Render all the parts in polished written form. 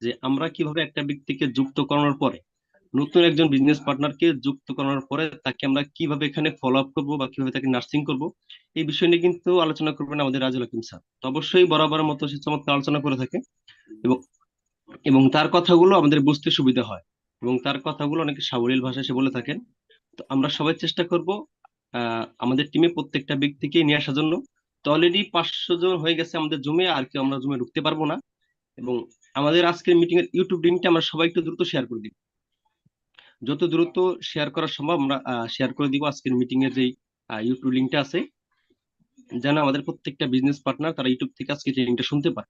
যে আমরা কিভাবে একটা ব্যক্তিকে যুক্ত করানোর পরে, নতুন একজন বিজনেস পার্টনারকে যুক্ত করানোর পরে তাকে আমরা কিভাবে এখানে ফলো আপ করবো বা কিভাবে তাকে নার্সিং করব, এই বিষয় নিয়ে কিন্তু আলোচনা করবেন আমাদের রাজুল হাকিম স্যার। তো অবশ্যই বরাবরের মতো সে চমৎকার আলোচনা করে থাকে এবং এবং তার কথাগুলো আমাদের বুঝতে সুবিধা হয় এবং তার কথাগুলো অনেক সাবলীল ভাষায় সে বলে থাকেন। তো আমরা সবাই চেষ্টা করব আমাদের টিমে প্রত্যেকটা ব্যক্তিকে নিয়ে আসার জন্য। তো অলরেডি 500 জন হয়ে গেছে আমাদের জমে, আর কেউ আমরা জমে ঢুকতে পারবো না। এবং আমাদের আজকের মিটিং এর ইউটিউব লিঙ্কটা আমরা সবাই একটু দ্রুত শেয়ার করে দিব। যত দ্রুত শেয়ার করা সম্ভব আমরা শেয়ার করে দিব আজকের মিটিং এর যে ইউটিউব লিঙ্কটা আছে, যেন আমাদের প্রত্যেকটা বিজনেস পার্টনার তারা ইউটিউব থেকে আজকে ট্রেনিংটা শুনতে পারে।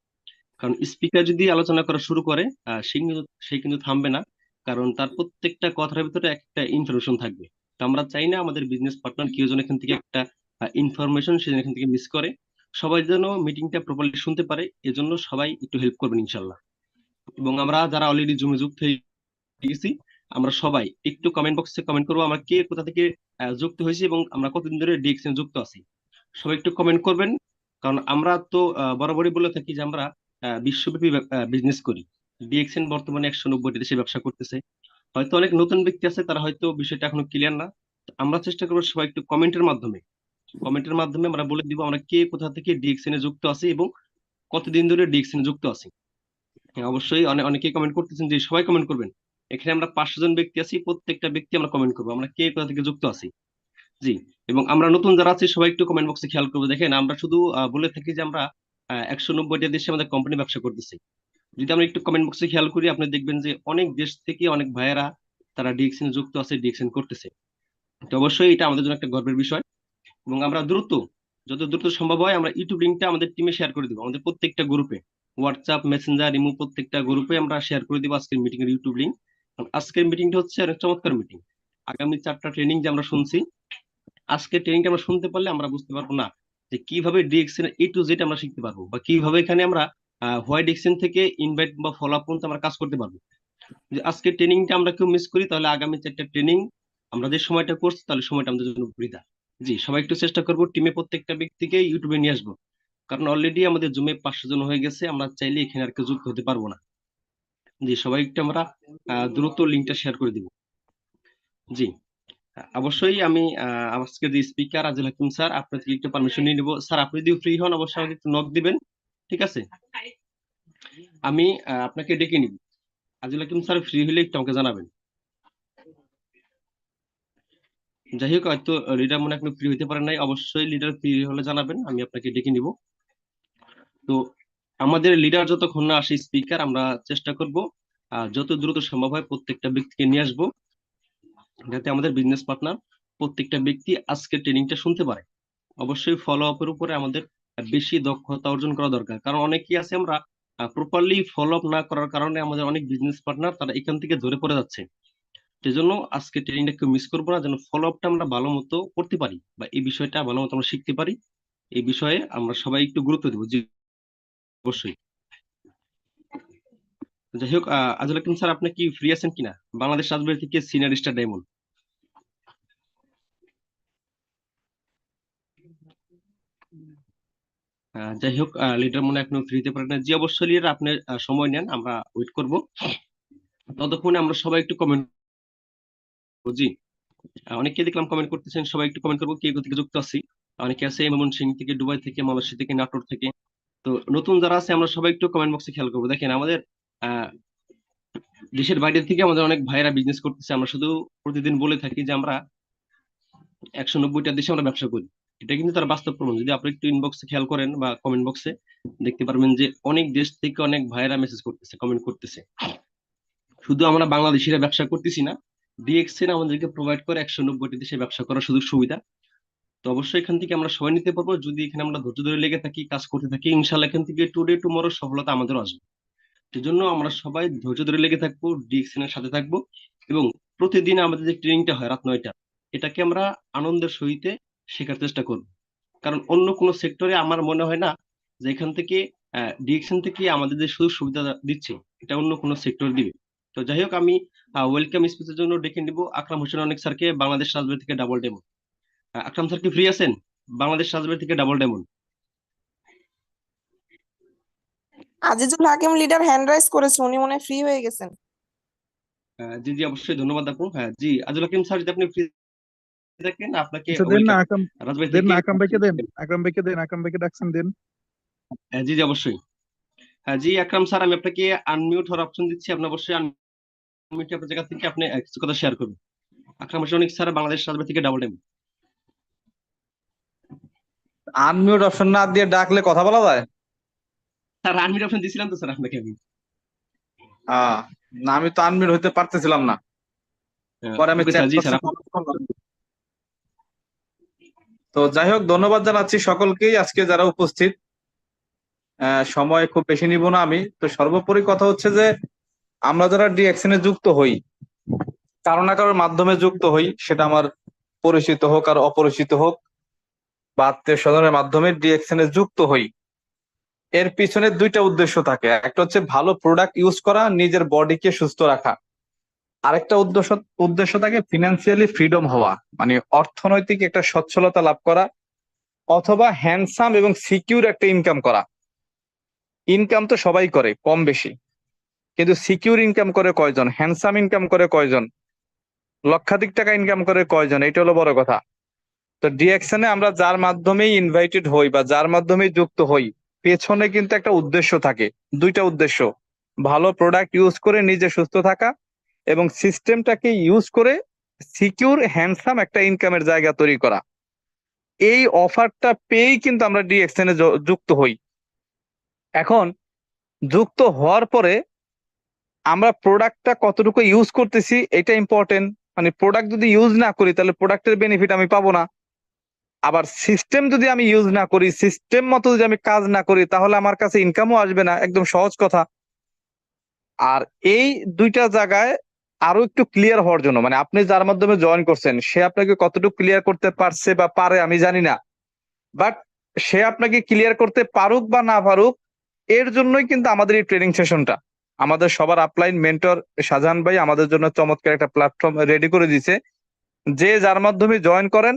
কারণ স্পিকার যদি আলোচনা করা শুরু করে সে কিন্তু থামবে না, কারণ তার প্রত্যেকটা কথার ভিতরে একটা ইনফরমেশন থাকবে। তো আমরা চাই না আমাদের বিজনেস পার্টনার কেউ যেন এখান থেকে একটা ইনফরমেশন সে যেন এখান থেকে মিস করে। সবাই যেন মিটিংটা প্রপারলি শুনতে পারে, এজন্য সবাই একটু হেল্প করবেন ইনশাল্লাহ। এবং আমরা যারা অলরেডি জমে যুক্ত হয়ে গেছি, আমরা সবাই একটু কমেন্ট বক্সে কমেন্ট করবো আমরা কে কোথা থেকে যুক্ত হয়েছি এবং আমরা কতদিন ধরে ডিএক্সএন যুক্ত আছি। সবাই একটু কমেন্ট করবেন, কারণ আমরা তো বরাবরই বলে থাকি যে আমরা বিশ্বব্যাপী বিজনেস করি। ডিএক্সএন বর্তমানে 190টি দেশে ব্যবসা করতেছে। হয়তো অনেক নতুন ব্যক্তি আছে, তারা হয়তো বিষয়টা এখনো ক্লিয়ার না। তো আমরা চেষ্টা করবো সবাই একটু কমেন্টের মাধ্যমে আমরা বলে দিব আমরা কে কোথা থেকে ডিএক্সএন এ যুক্ত আছি এবং কতদিন ধরে ডিএক্সএন এ যুক্ত আছি। হ্যাঁ, অবশ্যই অনেকেই কমেন্ট করতেছেন যে সবাই কমেন্ট করবেন। এখানে আমরা 500 জন ব্যক্তি আছি, প্রত্যেকটা ব্যক্তি আমরা কমেন্ট করবো আমরা কে কোথা থেকে যুক্ত আছি। জি। এবং আমরা নতুন যারা আছি সবাই একটু কমেন্ট বক্সে খেয়াল করবো। দেখেন আমরা শুধু বলে থাকি যে আমরা 190টা দেশে আমাদের কোম্পানি ব্যবসা করতেছি। যদি আমরা একটু কমেন্ট বক্সে খেয়াল করি, আপনি দেখবেন যে অনেক দেশ থেকে অনেক ভাইয়েরা তারা ডিএক্সএন যুক্ত আছে, ডিএক্সএন করতেছে। তো অবশ্যই এটা আমাদের জন্য একটা গর্বের বিষয়। এবং আমরা যত দ্রুত সম্ভব হয় আমরা ইউটিউব লিঙ্কটা আমাদের টিমে শেয়ার করে দিব, আমাদের প্রত্যেকটা গ্রুপে, হোয়াটসঅ্যাপ, মেসেঞ্জার, ইমো, প্রত্যেকটা গ্রুপে আমরা শেয়ার করে দিব আজকের মিটিং এর ইউটিউব লিঙ্ক। আজকের মিটিংটা হচ্ছে অনেক চমৎকার মিটিং। আগামী 4টা ট্রেনিং যে আমরা শুনছি, আজকে ট্রেনিংটা আমরা শুনতে পারলে আমরা বুঝতে পারবো না যে কিভাবে ডিএক্সএন A to Z আমরা শিখতে পারবো, বা কিভাবে এখানে আমরা হোয়াই ডিএক্সএন থেকে ইনভাইট বা ফলো আপ পর্যন্ত আমরা কাজ করতে পারবো। যে আজকে ট্রেনিংটা আমরা কেউ মিস করি, তাহলে আগামী 4টা ট্রেনিং আমরা যে সময়টা করছি তাহলে সময়টা আমাদের জন্য বৃথা। জি, সবাই একটু চেষ্টা করবো টিমে প্রত্যেকটা ব্যক্তিকে ইউটিউবে নিয়ে আসবো, কারণ অলরেডি আমাদের জমে 500 জন হয়ে গেছে, আমরা চাইলে এখানে আর কেউ যুক্ত হতে পারবো না। জি, সবাই একটু আমরা দ্রুত লিঙ্কটা শেয়ার করে দিব। জি। অবশ্যই আমি আজকে যে স্পিকার রাজুল হাকিম স্যার, আপনার থেকে একটু পারমিশন নিয়ে নিবো। স্যার আপনি যদি ফ্রি হন অবশ্যই আমাকে একটু নক দিবেন, ঠিক আছে? আমি আপনাকে ডেকে নিব। রাজুল হাকিম স্যার ফ্রি হলে একটু আমাকে জানাবেন। যাই হোক, হয়তো লিডার মনে হয় এখনো ফ্রি হতে পারেন নাই, অবশ্যই লিডার ফ্রি হলে জানাবেন, আমি আপনাকে ডেকে নিব। তো আমাদের লিডার যতক্ষণ না আসে স্পিকার, আমরা চেষ্টা করব যত দ্রুত সম্ভব হয় প্রত্যেকটা ব্যক্তিকে নিয়ে আসবো, যাতে আমাদের বিজনেস পার্টনার প্রত্যেকটা ব্যক্তি আজকে ট্রেনিংটা শুনতে পারে। অবশ্যই ফলো আপের উপরে আমাদের বেশি দক্ষতা অর্জন করা দরকার, কারণ অনেকেই আছে আমরা প্রপারলি ফলো আপ না করার কারণে আমাদের অনেক বিজনেস পার্টনার তারা এখান থেকে ধরে পড়ে যাচ্ছে। সেজন্য আজকে ট্রেনিংটা কেউ মিস করবো না, যেন ফলো আপটা আমরা ভালো মতো করতে পারি বা এই বিষয়টা ভালো মতো আমরা শিখতে পারি। এই বিষয়ে আমরা সবাই একটু গুরুত্ব দেবো। জি, অবশ্যই। যাই হোক, আজল হাকিম স্যার আপনি কি ফ্রি আছেন কিনা? বাংলাদেশ রাজবাড়ি থেকে সিনিয়র স্টার ডায়মন্ড। যাই হোক, লিডার মনে হয় এখনো ফ্রি হতে পারে না। জি, অবশ্যই লিডার আপনি সময় নেন, আমরা ওয়েট করব। ততক্ষণে আমরা সবাই একটু কমেন্ট। জি। অনেকে দেখলাম কমেন্ট করতেছেন, সবাই একটু কমেন্ট করবো কে কোথা থেকে যুক্ত আছি। অনেকে আছে ময়মনসিংহ থেকে, দুবাই থেকে, মালয়েশিয়া থেকে, নাটোর থেকে। তো নতুন যারা আছে আমরা সবাই একটু কমেন্ট বক্সে খেয়াল করবো। দেখেন আমাদের আহ দেশের বাইরে থেকে আমাদের অনেক ভাইয়েরা বিজনেস করতেছে। আমরা শুধু প্রতিদিন বলে থাকি যে আমরা 190টা দেশে আমরা ব্যবসা করি, এটা কিন্তু তার বাস্তব প্রমাণ। যদি আপনি একটু ইনবক্সে খেয়াল করেন বা কমেন্ট বক্সে দেখতে পারবেন যে অনেক দেশ থেকে অনেক ভাইয়েরা মেসেজ করতেছে, কমেন্ট করতেছে। শুধু আমরা বাংলাদেশিরা ব্যবসা করতেছি না, ডিএক্সএন আমাদেরকে প্রোভাইড করে 190টি দেশে ব্যবসা করার সুযোগ সুবিধা। তো অবশ্যই এখান থেকে আমরা সবাই নিতে পারবো, যদি এখানে আমরা ধৈর্য ধরে লেগে থাকি, কাজ করতে থাকি, ইনশাল্লাহ এখান থেকে টুডে টুমরো সফলতা আমাদেরও আসবে। সেজন্য আমরা সবাই ধৈর্য ধরে লেগে থাকবো, ডিএক্সএন এর সাথে থাকবো। এবং প্রতিদিন আমাদের যে ট্রেনিংটা হয় রাত 9টা, এটাকে আমরা আনন্দের সহিতে শেখার চেষ্টা করব। কারণ অন্য কোনো সেক্টরে আমার মনে হয় না যে এখান থেকে ডিএক্সএন থেকে আমাদের যে সুযোগ সুবিধা দিচ্ছে এটা অন্য কোনো সেক্টর দিবে। তো যাই হোক, আমি ওয়েলকাম স্পিচের জন্য ডেকে নিব আকরাম হোসেন অনেক স্যারকে, বাংলাদেশ রাজবাড়ি থেকে ডাবল ডেমন। আকরাম স্যার কি ফ্রি আছেন? বাংলাদেশ রাজবাড়ি থেকে ডাবল ডেমন। আজিজুল হাকিম লিডার হ্যান্ড রাইজ করেছে, উনি মনে ফ্রি হয়ে গেছেন। জি জি, অবশ্যই, ধন্যবাদ আপু। হ্যাঁ জি, আজুল হাকিম স্যার, যদি আপনি ফ্রি থাকেন আপনাকে আচ্ছা, দেন না ওয়েলকাম আকরাম, রাজবাড়ি দেন থেকে। না আকরাম ভাইকে দেন, আকরাম ভাইকে দেন, আকরাম ভাইকে ডাকছেন, দেন। জি জি, অবশ্যই। হ্যাঁ জি, আকরাম স্যার, আমি আপনাকে আনমিউট হওয়ার অপশন দিচ্ছি, আপনি অবশ্যই আনমিউট আপনার জায়গা থেকে আপনি কিছু কথা শেয়ার করবেন। আকরাম হোসেন অনিক স্যার, বাংলাদেশ রাজবাড়ি থেকে ডাবল টাইম। আনমিউট অপশন না দিয়ে ডাকলে কথা বলা যায়? স্যার আনমিউট অপশন দিয়েছিলাম তো স্যার আপনাকে আমি। আহ না, আমি তো আনমিউট হইতে পারতেছিলাম না, পরে আমি ওকে চ্যাট স্যার, জি স্যার বক্সে কমেন্ট করলাম। তো যাই হোক, ধন্যবাদ জানাচ্ছি সকলকেই আজকে যারা উপস্থিত। সময় খুব বেশি নিব না আমি। তো সর্বোপরি কথা হচ্ছে যে আমরা যারা ডিএকশনে যুক্ত হই, কারো না কারোর মাধ্যমে যুক্ত হই, সেটা আমার পরিচিত হোক আর অপরিচিত হোক, বা আত্মীয় স্বজনের মাধ্যমে ডিএকশনে যুক্ত হই, এর পিছনে দুইটা উদ্দেশ্য থাকে। একটা হচ্ছে ভালো প্রোডাক্ট ইউজ করা, নিজের বডিকে সুস্থ রাখা। আরেকটা উদ্দেশ্য উদ্দেশ্য থাকে ফিনান্সিয়ালি ফ্রিডম হওয়া, মানে অর্থনৈতিক একটা সচ্ছলতা লাভ করা, অথবা হ্যান্ডসাম এবং সিকিউর একটা ইনকাম করা। ইনকাম তো সবাই করে কম বেশি, কিন্তু সিকিউর ইনকাম করে কয়জন, হ্যান্ডসাম ইনকাম করে কয়জন, লক্ষাধিক টাকা ইনকাম করে কয়জন, এটা হলো বড় কথা। তো ডিএকশনে আমরা যার মাধ্যমেই ইনভাইটেড হই বা যার মাধ্যমেই যুক্ত হই, পেছনে কিন্তু একটা উদ্দেশ্য থাকে। দুইটা উদ্দেশ্য: ভালো প্রোডাক্ট ইউজ করে নিজে সুস্থ থাকা, এবং সিস্টেমটাকে ইউজ করে সিকিউর হ্যান্ডসাম একটা ইনকামের জায়গা তৈরি করা। এই অফারটা পেয়েই কিন্তু আমরা ডিএকশনে যুক্ত হই। এখন যুক্ত হওয়ার পরে আমরা প্রোডাক্টটা কতটুকু ইউজ করতেছি এটা ইম্পর্টেন্ট। মানে প্রোডাক্ট যদি ইউজ না করি তাহলে প্রোডাক্টের বেনিফিট আমি পাবো না। আবার সিস্টেম যদি আমি ইউজ না করি, সিস্টেম মতো যদি আমি কাজ না করি, তাহলে আমার কাছে ইনকামও আসবে না। একদম সহজ কথা। আর এই দুইটা জায়গায় আরো একটু ক্লিয়ার হওয়ার জন্য, মানে আপনি যার মাধ্যমে জয়েন করছেন সে আপনাকে কতটুকু ক্লিয়ার করতে পারছে বা পারে আমি জানি না, বাট সে আপনাকে ক্লিয়ার করতে পারুক বা না পারুক, এর জন্যই কিন্তু আমাদের এই ট্রেনিং সেশনটা। আমাদের সবার আপলাইন মেন্টর শাহজাহান ভাই আমাদের জন্য চমৎকার একটা প্ল্যাটফর্ম রেডি করে দিয়েছে। যে যার মাধ্যমে জয়েন করেন,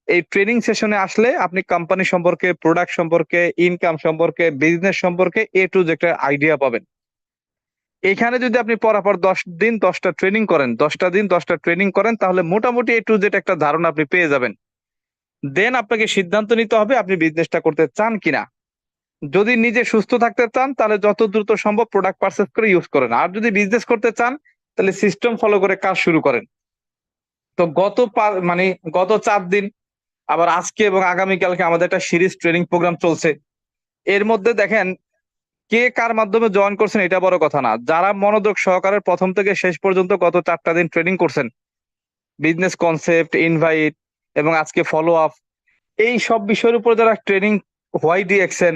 এই ট্রেনিং সেশনে আসলে আপনি কোম্পানি সম্পর্কে, প্রোডাক্ট সম্পর্কে, ইনকাম সম্পর্কে, বিজনেস সম্পর্কে টু একটা আইডিয়া পাবেন। এখানে যদি আপনি পরাপর 10 দিন 10টা ট্রেনিং করেন, 10টা দিন 10টা ট্রেনিং করেন, তাহলে মোটামুটি একটা ধারণা আপনি পেয়ে যাবেন। দেন আপনাকে সিদ্ধান্ত নিতে হবে আপনি বিজনেসটা করতে চান কিনা। যদি নিজে সুস্থ থাকতে চান তাহলে যত দ্রুত সম্ভব প্রোডাক্ট পারচেজ করে ইউজ করেন, আর যদি বিজনেস করতে চান তাহলে সিস্টেম ফলো করে কাজ শুরু করেন। তো মানে গত 4 দিন, আবার আজকে এবং আগামীকালকে আমাদের একটা সিরিজ ট্রেনিং প্রোগ্রাম চলছে। এর মধ্যে দেখেন, কে কার মাধ্যমে জয়েন করছেন এটা বড় কথা না, যারা মনোযোগ সহকারে প্রথম থেকে শেষ পর্যন্ত গত 4টা দিন ট্রেনিং করছেন, বিজনেস কনসেপ্ট, ইনভাইট এবং আজকে ফলো আপ, এই সব বিষয়ের উপর যারা ট্রেনিং, হোয়াই ডিএকশন,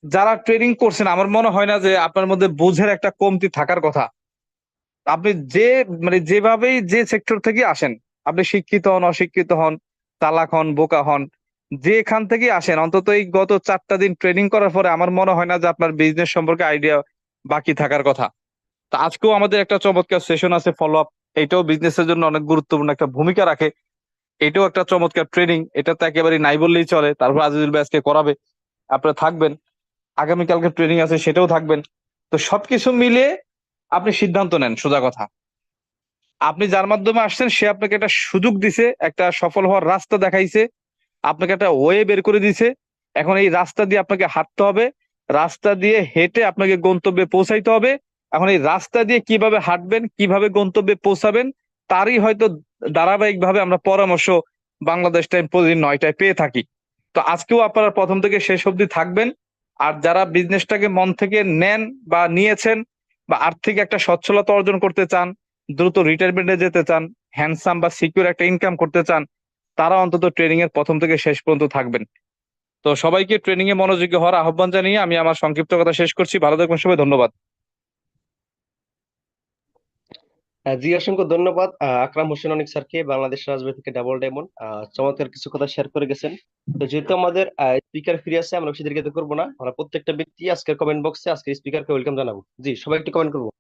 যারা ট্রেনিং করছেন, আমার মনে হয় না যে আপনার মধ্যে বুঝের একটা কমতি থাকার কথা। আপনি যে মানে যেভাবেই যে সেক্টর থেকে আসেন, আপনি শিক্ষিত হন, অশিক্ষিত হন, চালাক হন, বোকা হন, যেখান থেকে আসেন, অন্তত এই গত 4টা দিন ট্রেনিং করার পরে আমার মনে হয় না যে আপনার বিজনেস সম্পর্কে আইডিয়া বাকি থাকার কথা। তা আজকেও আমাদের একটা চমৎকার সেশন আছে ফলো আপ, এটাও বিজনেসের জন্য অনেক গুরুত্বপূর্ণ একটা ভূমিকা রাখে। এটাও একটা চমৎকার ট্রেনিং, এটা তো একেবারে নাই বললেই চলে। তারপর আজিজুল ভাই আজকে করাবে, আপনারা থাকবেন। আগামীকালকে ট্রেনিং আছে, সেটাও থাকবেন। তো সবকিছু মিলিয়ে আপনি সিদ্ধান্ত নেন। সোজা কথা, আপনি যার মাধ্যমে আসছেন সে আপনাকে একটা সুযোগ দিছে, একটা সফল হওয়ার রাস্তা দেখাইছে, আপনাকে একটা ওয়ে বের করে দিছে। এখন এই রাস্তা দিয়ে আপনাকে হাঁটতে হবে, রাস্তা দিয়ে হেঁটে আপনাকে গন্তব্যে পৌঁছাইতে হবে। এখন এই রাস্তা দিয়ে কিভাবে হাঁটবেন, কিভাবে গন্তব্যে পৌঁছাবেন, তারই হয়তো ধারাবাহিক ভাবে আমরা পরামর্শ বাংলাদেশ টাইম প্রতিদিন 9টায় পেয়ে থাকি। তো আজকেও আপনারা প্রথম থেকে শেষ অবধি থাকবেন। আর যারা বিজনেসটাকে মন থেকে নেন বা নিয়েছেন, বা আর্থিক একটা সচ্ছলতা অর্জন করতে চান, দ্রুত রিটায়ারমেন্টে যেতে চান, হ্যান্ডসাম বা সিকিউর একটা ইনকাম করতে চান, তারা অন্তত ট্রেনিং এর প্রথম থেকে শেষ পর্যন্ত থাকবেন। তো সবাইকে ট্রেনিং এ মনোযোগী হওয়ার আহ্বান জানিয়ে আমি আমার সংক্ষিপ্ত কথা শেষ করছি। ভালো থাকবেন সবাই, ধন্যবাদ। জি, অসংখ্য ধন্যবাদ আকরাম হোসেন অনিক স্যারকে, বাংলাদেশ রাজবাড়ি থেকে ডাবল ডায়মন্ড। চমৎকার কিছু কথা শেয়ার করে গেছেন। তো যেহেতু আমাদের স্পিকার ফ্রি আছে, আমরা বেশি দীর্ঘায়িত করবো না, আমরা প্রত্যেকটা ব্যক্তি আজকের কমেন্ট বক্সে আজকে স্পিকারকে ওয়েলকাম জানাবো। জি, সবাই একটু কমেন্ট করবো।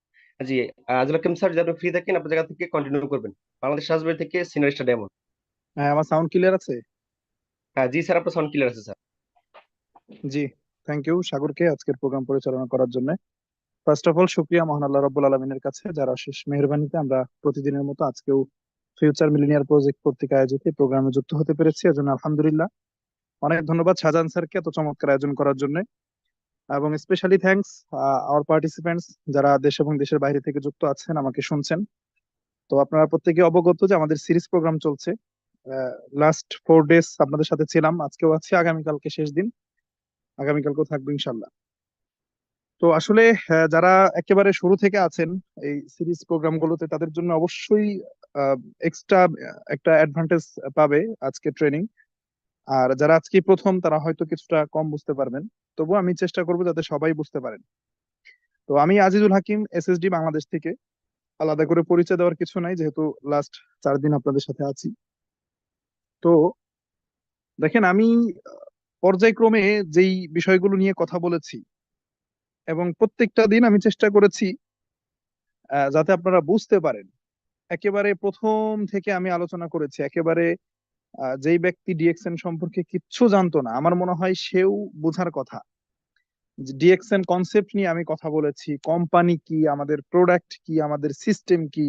জি, আজল হাকিম স্যার, যদি ফ্রি থাকেন আপনার জায়গা থেকে কন্টিনিউ করবেন। বাংলাদেশ রাজবাড়ি থেকে সিনিয়র স্টার ডায়মন্ড। হ্যাঁ, আমার সাউন্ড ক্লিয়ার আছে? জি স্যার, আপনার সাউন্ড ক্লিয়ার আছে স্যার। জি, থ্যাংক ইউ সাগরকে আজকের প্রোগ্রাম পরিচালনা করার জন্য। ফার্স্ট অফ অল শুকরিয়া মহান আল্লাহ রাব্বুল আলামিনের কাছে, যার অশেষ মেহেরবানিতে আমরা প্রতিদিনের মতো আজকেও ফিউচার মিলিনিয়ার প্রজেক্ট কর্তৃক আয়োজিত এই প্রোগ্রামে যুক্ত হতে পেরেছি, এজন্য আলহামদুলিল্লাহ। অনেক ধন্যবাদ শাহজাহান স্যারকে এত চমৎকার আয়োজন করার জন্য, এবং স্পেশালি থ্যাঙ্কস আওয়ার পার্টিসিপেন্টস যারা দেশ এবং দেশের বাইরে থেকে যুক্ত আছেন, আমাকে শুনছেন। তো আপনারা প্রত্যেকে অবগত যে আমাদের সিরিজ প্রোগ্রাম চলছে। লাস্ট 4 ডেজ আপনাদের সাথে ছিলাম, আজকেও আছি, আগামীকালকে শেষ দিন, আগামীকালকেও থাকবো ইনশাল্লাহ। তো আসলে যারা একেবারে শুরু থেকে আছেন এই সিরিজ প্রোগ্রাম গুলোতে, তাদের জন্য অবশ্যই এক্সট্রা একটা অ্যাডভান্টেজ পাবে আজকে ট্রেনিং। আর যারা আজকে প্রথম, তারা হয়তো কিছুটা কম বুঝতে পারবেন, তবু আমি চেষ্টা করবো যাতে সবাই বুঝতে পারেন। তো আমি আজিজুল হাকিম, এসএসডি বাংলাদেশ থেকে। আলাদা করে পরিচয় দেওয়ার কিছু নাই, যেহেতু লাস্ট 4 দিন আপনাদের সাথে আছি। তো দেখেন, আমি পর্যায়ক্রমে যেই বিষয়গুলো নিয়ে কথা বলেছি, এবং প্রত্যেকটা দিন আমি চেষ্টা করেছি যাতে আপনারা বুঝতে পারেন। একেবারে প্রথম থেকে আমি আলোচনা করেছি, একেবারে যেই ব্যক্তি ডিএক্সএন সম্পর্কে কিচ্ছু জানতো না, আমার মনে হয় সেও বোঝার কথা। ডিএক্সএন কনসেপ্ট নিয়ে আমি কথা বলেছি, কোম্পানি কি, আমাদের প্রোডাক্ট কি, আমাদের সিস্টেম কি,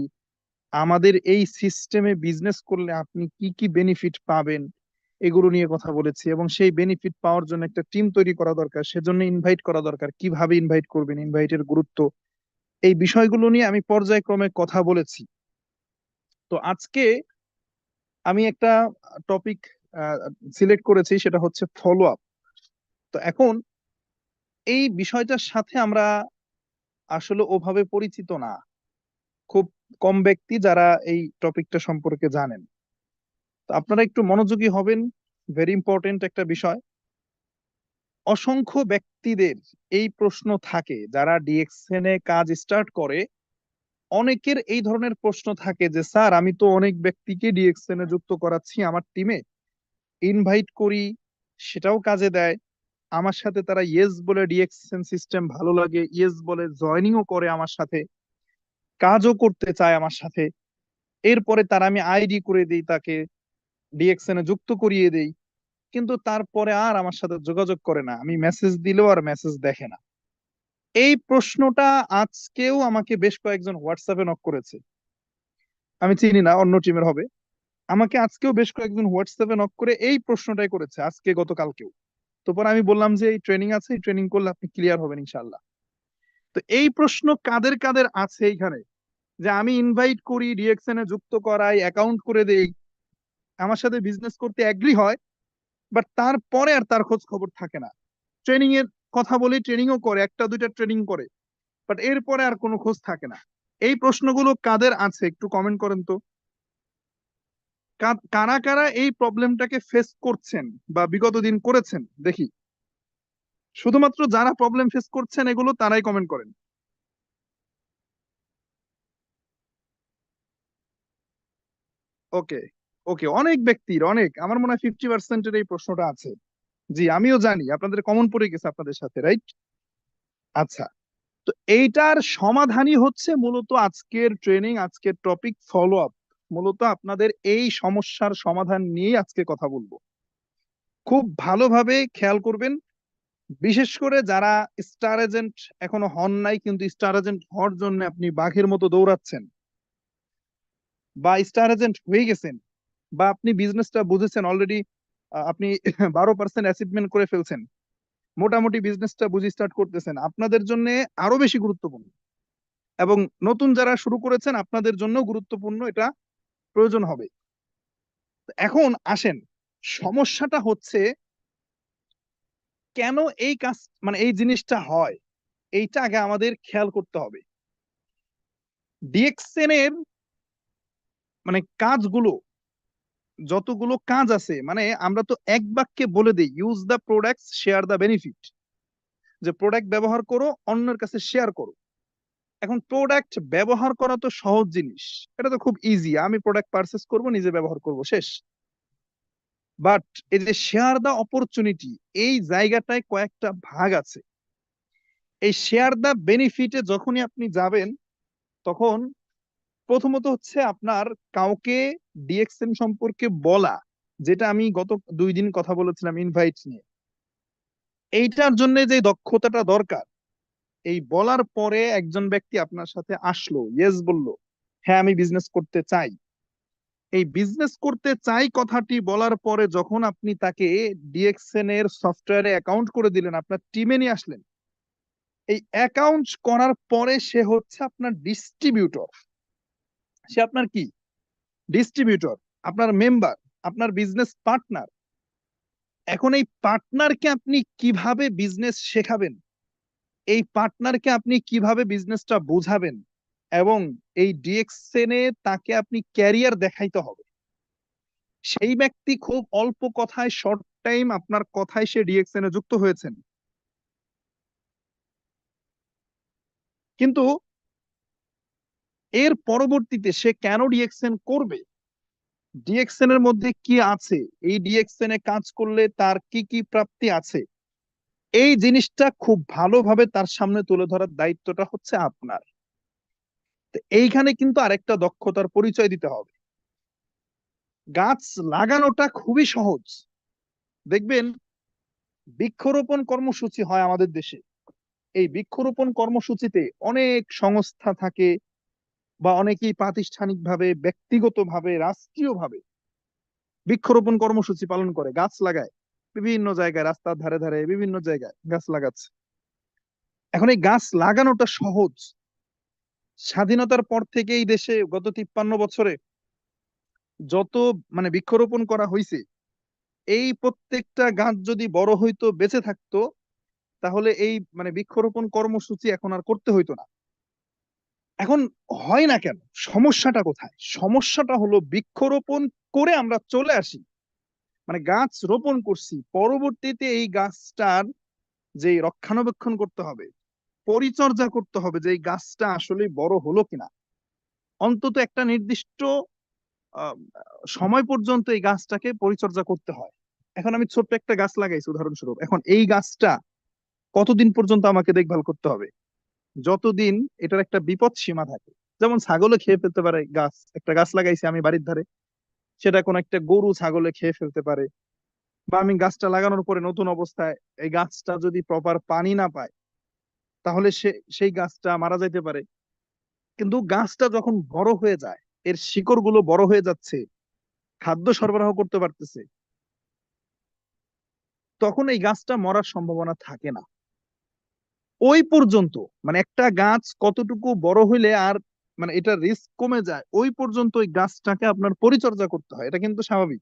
আমাদের এই সিস্টেমে বিজনেস করলে আপনি কি কি বেনিফিট পাবেন, এগুলো নিয়ে কথা বলেছি। এবং সেই বেনিফিট পাওয়ার জন্য একটা টিম তৈরি করা দরকার, সেজন্য ইনভাইট করা দরকার, কিভাবে ইনভাইট করবেন, ইনভাইটের গুরুত্ব, এই বিষয়গুলো নিয়ে আমি পর্যায়ক্রমে কথা বলেছি। তো আজকে আমি একটা টপিক সিলেক্ট করেছি, সেটা হচ্ছে ফলো আপ। তো এখন এই বিষয়টার সাথে আমরা আসলে ওভাবে পরিচিত না, খুব কম ব্যক্তি যারা এই টপিকটা সম্পর্কে জানেন। তো আপনারা একটু মনোযোগী হবেন, ভেরি ইম্পর্টেন্ট একটা বিষয়। অসংখ্য ব্যক্তিদের এই প্রশ্ন থাকে যারা ডিএক্সএন এ কাজ স্টার্ট করে, অনেকের এই ধরনের প্রশ্ন থাকে যে স্যার, আমি তো অনেক ব্যক্তিকে ডিএক্সএন এ যুক্ত করাচ্ছি আমার টিমে, ইনভাইট করি, সেটাও কাজে দেয়, আমার সাথে তারা ইয়েস বলে, ডিএক্সএন সিস্টেম ভালো লাগে ইয়েস বলে, জয়নিংও করে আমার সাথে, কাজও করতে চায় আমার সাথে। এরপরে তারা আমি আইডি করে দিই, তাকে ডিএক্সএন এ যুক্ত করিয়ে দেই, কিন্তু তারপরে আর আমার সাথে যোগাযোগ করে না, আমি মেসেজ দিলেও আর মেসেজ দেখে না। এই প্রশ্নটা আজকেও আমাকে বেশ কয়েকজন হোয়াটসঅ্যাপে নক করেছে, আমি চিনি না, অন্য টিমের হবে। আমাকে আজকেও বেশ কয়েকজন হোয়াটসঅ্যাপে নক করে এই প্রশ্নটাই করেছে, আজকে গতকালকেও। তো পরে আমি বললাম যে এই ট্রেনিং আছে, এই ট্রেনিং করলে আপনি ক্লিয়ার হবেন ইনশাল্লাহ। তো এই প্রশ্ন কাদের কাদের আছে এইখানে, যে আমি ইনভাইট করি, ডিএক্সএন এ যুক্ত করাই, অ্যাকাউন্ট করে দেই, আমার সাথে বিজনেস করতে এগ্রি হয়, বাট তারপরে আর তার খোঁজ খবর থাকে না। ট্রেনিং এর কথা বলি, ট্রেনিংও করে, একটা দুইটা ট্রেনিং করে, বাট এরপরে আর কোনো খোঁজ থাকে না। এই প্রশ্নগুলো কাদের আছে একটু কমেন্ট করেন তো। কারা কারা এই প্রবলেমটাকে ফেস করছেন বা বিগত দিন করেছেন দেখি। শুধুমাত্র যারা প্রবলেম ফেস করছেন এগুলো, তারাই কমেন্ট করেন। ওকে, ওকে, অনেক ব্যক্তির, অনেক, আমার মনে হয় 50%-এর এই প্রশ্নটা আছে। জি, আমিও জানি আপনাদের কমন পড়ে গেছে আপনাদের সাথে, রাইট? আচ্ছা, তো এইটার সমাধানই হচ্ছে মূলত আজকের ট্রেনিং, আজকের টপিক ফলো আপ। মূলত আপনাদের এই সমস্যার সমাধান নিয়েই আজকে কথা বলবো। খুব ভালোভাবে খেয়াল করবেন, বিশেষ করে যারা স্টার এজেন্ট এখনো হন নাই, কিন্তু স্টার এজেন্ট হওয়ার জন্য আপনি বাঘের মতো দৌড়াচ্ছেন, বা স্টার এজেন্ট হয়ে গেছেন, বা আপনি বিজনেসটা বুঝেছেন অলরেডি, আপনি 12% অ্যাচিভমেন্ট করে ফেলছেন, মোটামুটি বিজনেসটা বুঝে স্টার্ট করতেছেন, আপনাদের জন্য আরো বেশি গুরুত্বপূর্ণ। এবং নতুন যারা শুরু করেছেন, আপনাদের জন্য গুরুত্বপূর্ণ, এটা প্রয়োজন হবে। এখন আসেন, সমস্যাটা হচ্ছে কেন এই কাজ, মানে এই জিনিসটা হয়, এইটা আগে আমাদের খেয়াল করতে হবে। ডিএক্সএন এর মানে কাজগুলো, যতগুলো কাজ আছে, মানে আমরা তো এক বাক্যে বলে দিই, use the products share the benefit, যে প্রোডাক্ট ব্যবহার করো, অন্যের কাছে শেয়ার করো। এখন প্রোডাক্ট ব্যবহার করা তো সহজ জিনিস, এটা তো খুব ইজি, আমি প্রোডাক্ট পারচেস করব, নিজে ব্যবহার করব, শেষ। বাট এই যে শেয়ার দ্য অপরচুনিটি, এই জায়গাটায় কয়েকটা ভাগ আছে। এই শেয়ার দ্য বেনিফিটে যখনই আপনি যাবেন, তখন প্রথমত হচ্ছে আপনার কাউকে ডিএক্সএন সম্পর্কে বলা, যেটা আমি গত 2 দিন কথা বলেছিলাম ইনভাইট নিয়ে। এইটার জন্য যে দক্ষতাটা দরকার, এই বলার পরে একজন ব্যক্তি আপনার সাথে আসলো, ইয়েস বললো, হ্যাঁ আমি বিজনেস করতে চাই, এই বিজনেস করতে চাই কথাটি বলার পরে যখন আপনি তাকে ডিএক্সএন এর সফটওয়্যারে অ্যাকাউন্ট করে দিলেন, আপনার টিমে নিয়ে আসলেন, এই অ্যাকাউন্ট করার পরে সে হচ্ছে আপনার ডিস্ট্রিবিউটর। সে আপনার কি? ডিস্ট্রিবিউটর, আপনার মেম্বার, আপনার বিজনেস পার্টনার। এখন এই পার্টনারকে আপনি কিভাবে বিজনেস শেখাবেন, এই পার্টনারকে আপনি কিভাবে বিজনেসটা বোঝাবেন, এবং এই ডিএক্সএন এ তাকে আপনি ক্যারিয়ার দেখাইতে হবে। সেই ব্যক্তি খুব অল্প কথায়, শর্ট টাইম আপনার কথায় সে ডিএক্সএন এ যুক্ত হয়েছেন, কিন্তু এর পরবর্তীতে সে কেন ডিএক্সএন করবে, ডিএক্সএন এর মধ্যে কি আছে, এই ডিএক্সএন এ কাজ করলে তার কি কি প্রাপ্তি আছে, এই জিনিসটা খুব ভালোভাবে তার সামনে তুলে ধরার দায়িত্বটা হচ্ছে আপনার। তো এইখানে কিন্তু আরেকটা দক্ষতার পরিচয় দিতে হবে। গাছ লাগানোটা খুবই সহজ। দেখবেন বৃক্ষরোপণ কর্মসূচি হয় আমাদের দেশে, এই বৃক্ষরোপণ কর্মসূচিতে অনেক সংস্থা থাকে, বা অনেকেই প্রাতিষ্ঠানিকভাবে, ব্যক্তিগতভাবে, রাষ্ট্রীয়ভাবে বৃক্ষরোপণ কর্মসূচি পালন করে, গাছ লাগায় বিভিন্ন জায়গায়, রাস্তার ধারে ধারে বিভিন্ন জায়গায় গাছ লাগাচ্ছে। এখন এই গাছ লাগানোটা সহজ। স্বাধীনতার পর থেকে এই দেশে গত 53 বছরে যত বৃক্ষরোপণ করা হয়েছে, এই প্রত্যেকটা গাছ যদি বড় হইতো, বেঁচে থাকতো, তাহলে এই বৃক্ষরোপণ কর্মসূচি এখন আর করতে হইতো না। এখন হয় না কেন? সমস্যাটা কোথায়? সমস্যাটা হলো বৃক্ষরোপণ করে আমরা চলে আসি, গাছ রোপণ করছি, পরবর্তীতে এই গাছটার যে রক্ষণাবেক্ষণ করতে হবে, পরিচর্যা করতে হবে, যে এই গাছটা আসলে বড় হলো কিনা, অন্তত একটা নির্দিষ্ট আহ, সময় পর্যন্ত এই গাছটাকে পরিচর্যা করতে হয়। এখন আমি ছোট্ট একটা গাছ লাগাইছি উদাহরণস্বরূপ, এখন এই গাছটা কতদিন পর্যন্ত আমাকে দেখভাল করতে হবে? যতদিন এটার একটা বিপদ সীমা থাকে। যেমন ছাগলে খেয়ে ফেলতে পারে গাছ, একটা গাছ লাগাইছি আমি বাড়ির ধারে, সেটা কোন একটা গরু ছাগলে খেয়ে ফেলতে পারে, বা আমি গাছটা লাগানোর পরে নতুন অবস্থায় এই গাছটা যদি প্রপার পানি না পায়, তাহলে সেই গাছটা মারা যাইতে পারে। কিন্তু গাছটা যখন বড় হয়ে যায়, এর শিকড় গুলো বড় হয়ে যাচ্ছে, খাদ্য সরবরাহ করতে পারতেছে, তখন এই গাছটা মরার সম্ভাবনা থাকে না। ওই পর্যন্ত, একটা গাছ কতটুকু বড় হইলে আর এটা রিস্ক কমে যায়, ওই পর্যন্ত ওই গাছটাকে আপনার পরিচর্যা করতে হয়, এটা কিন্তু স্বাভাবিক।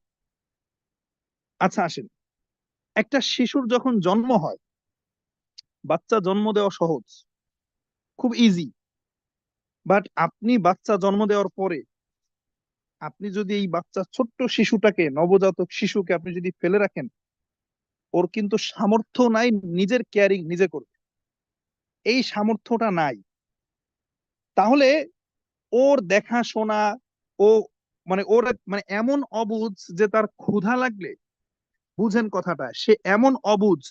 আচ্ছা আসেন, একটা শিশুর যখন জন্ম হয়, বাচ্চা জন্ম দেওয়া সহজ, খুব ইজি। বাট আপনি বাচ্চা জন্ম দেওয়ার পরে আপনি যদি এই বাচ্চা ছোট্ট শিশুটাকে, নবজাতক শিশুকে আপনি যদি ফেলে রাখেন, ওর কিন্তু সামর্থ্য নাই নিজের কেয়ারিং নিজে করবে, এই সামর্থ্যটা নাই। তাহলে ওর দেখাশোনা, ও ওর এমন অবুঝ যে তার ক্ষুধা লাগলে, বুঝেন কথাটা, সে এমন অবুঝ,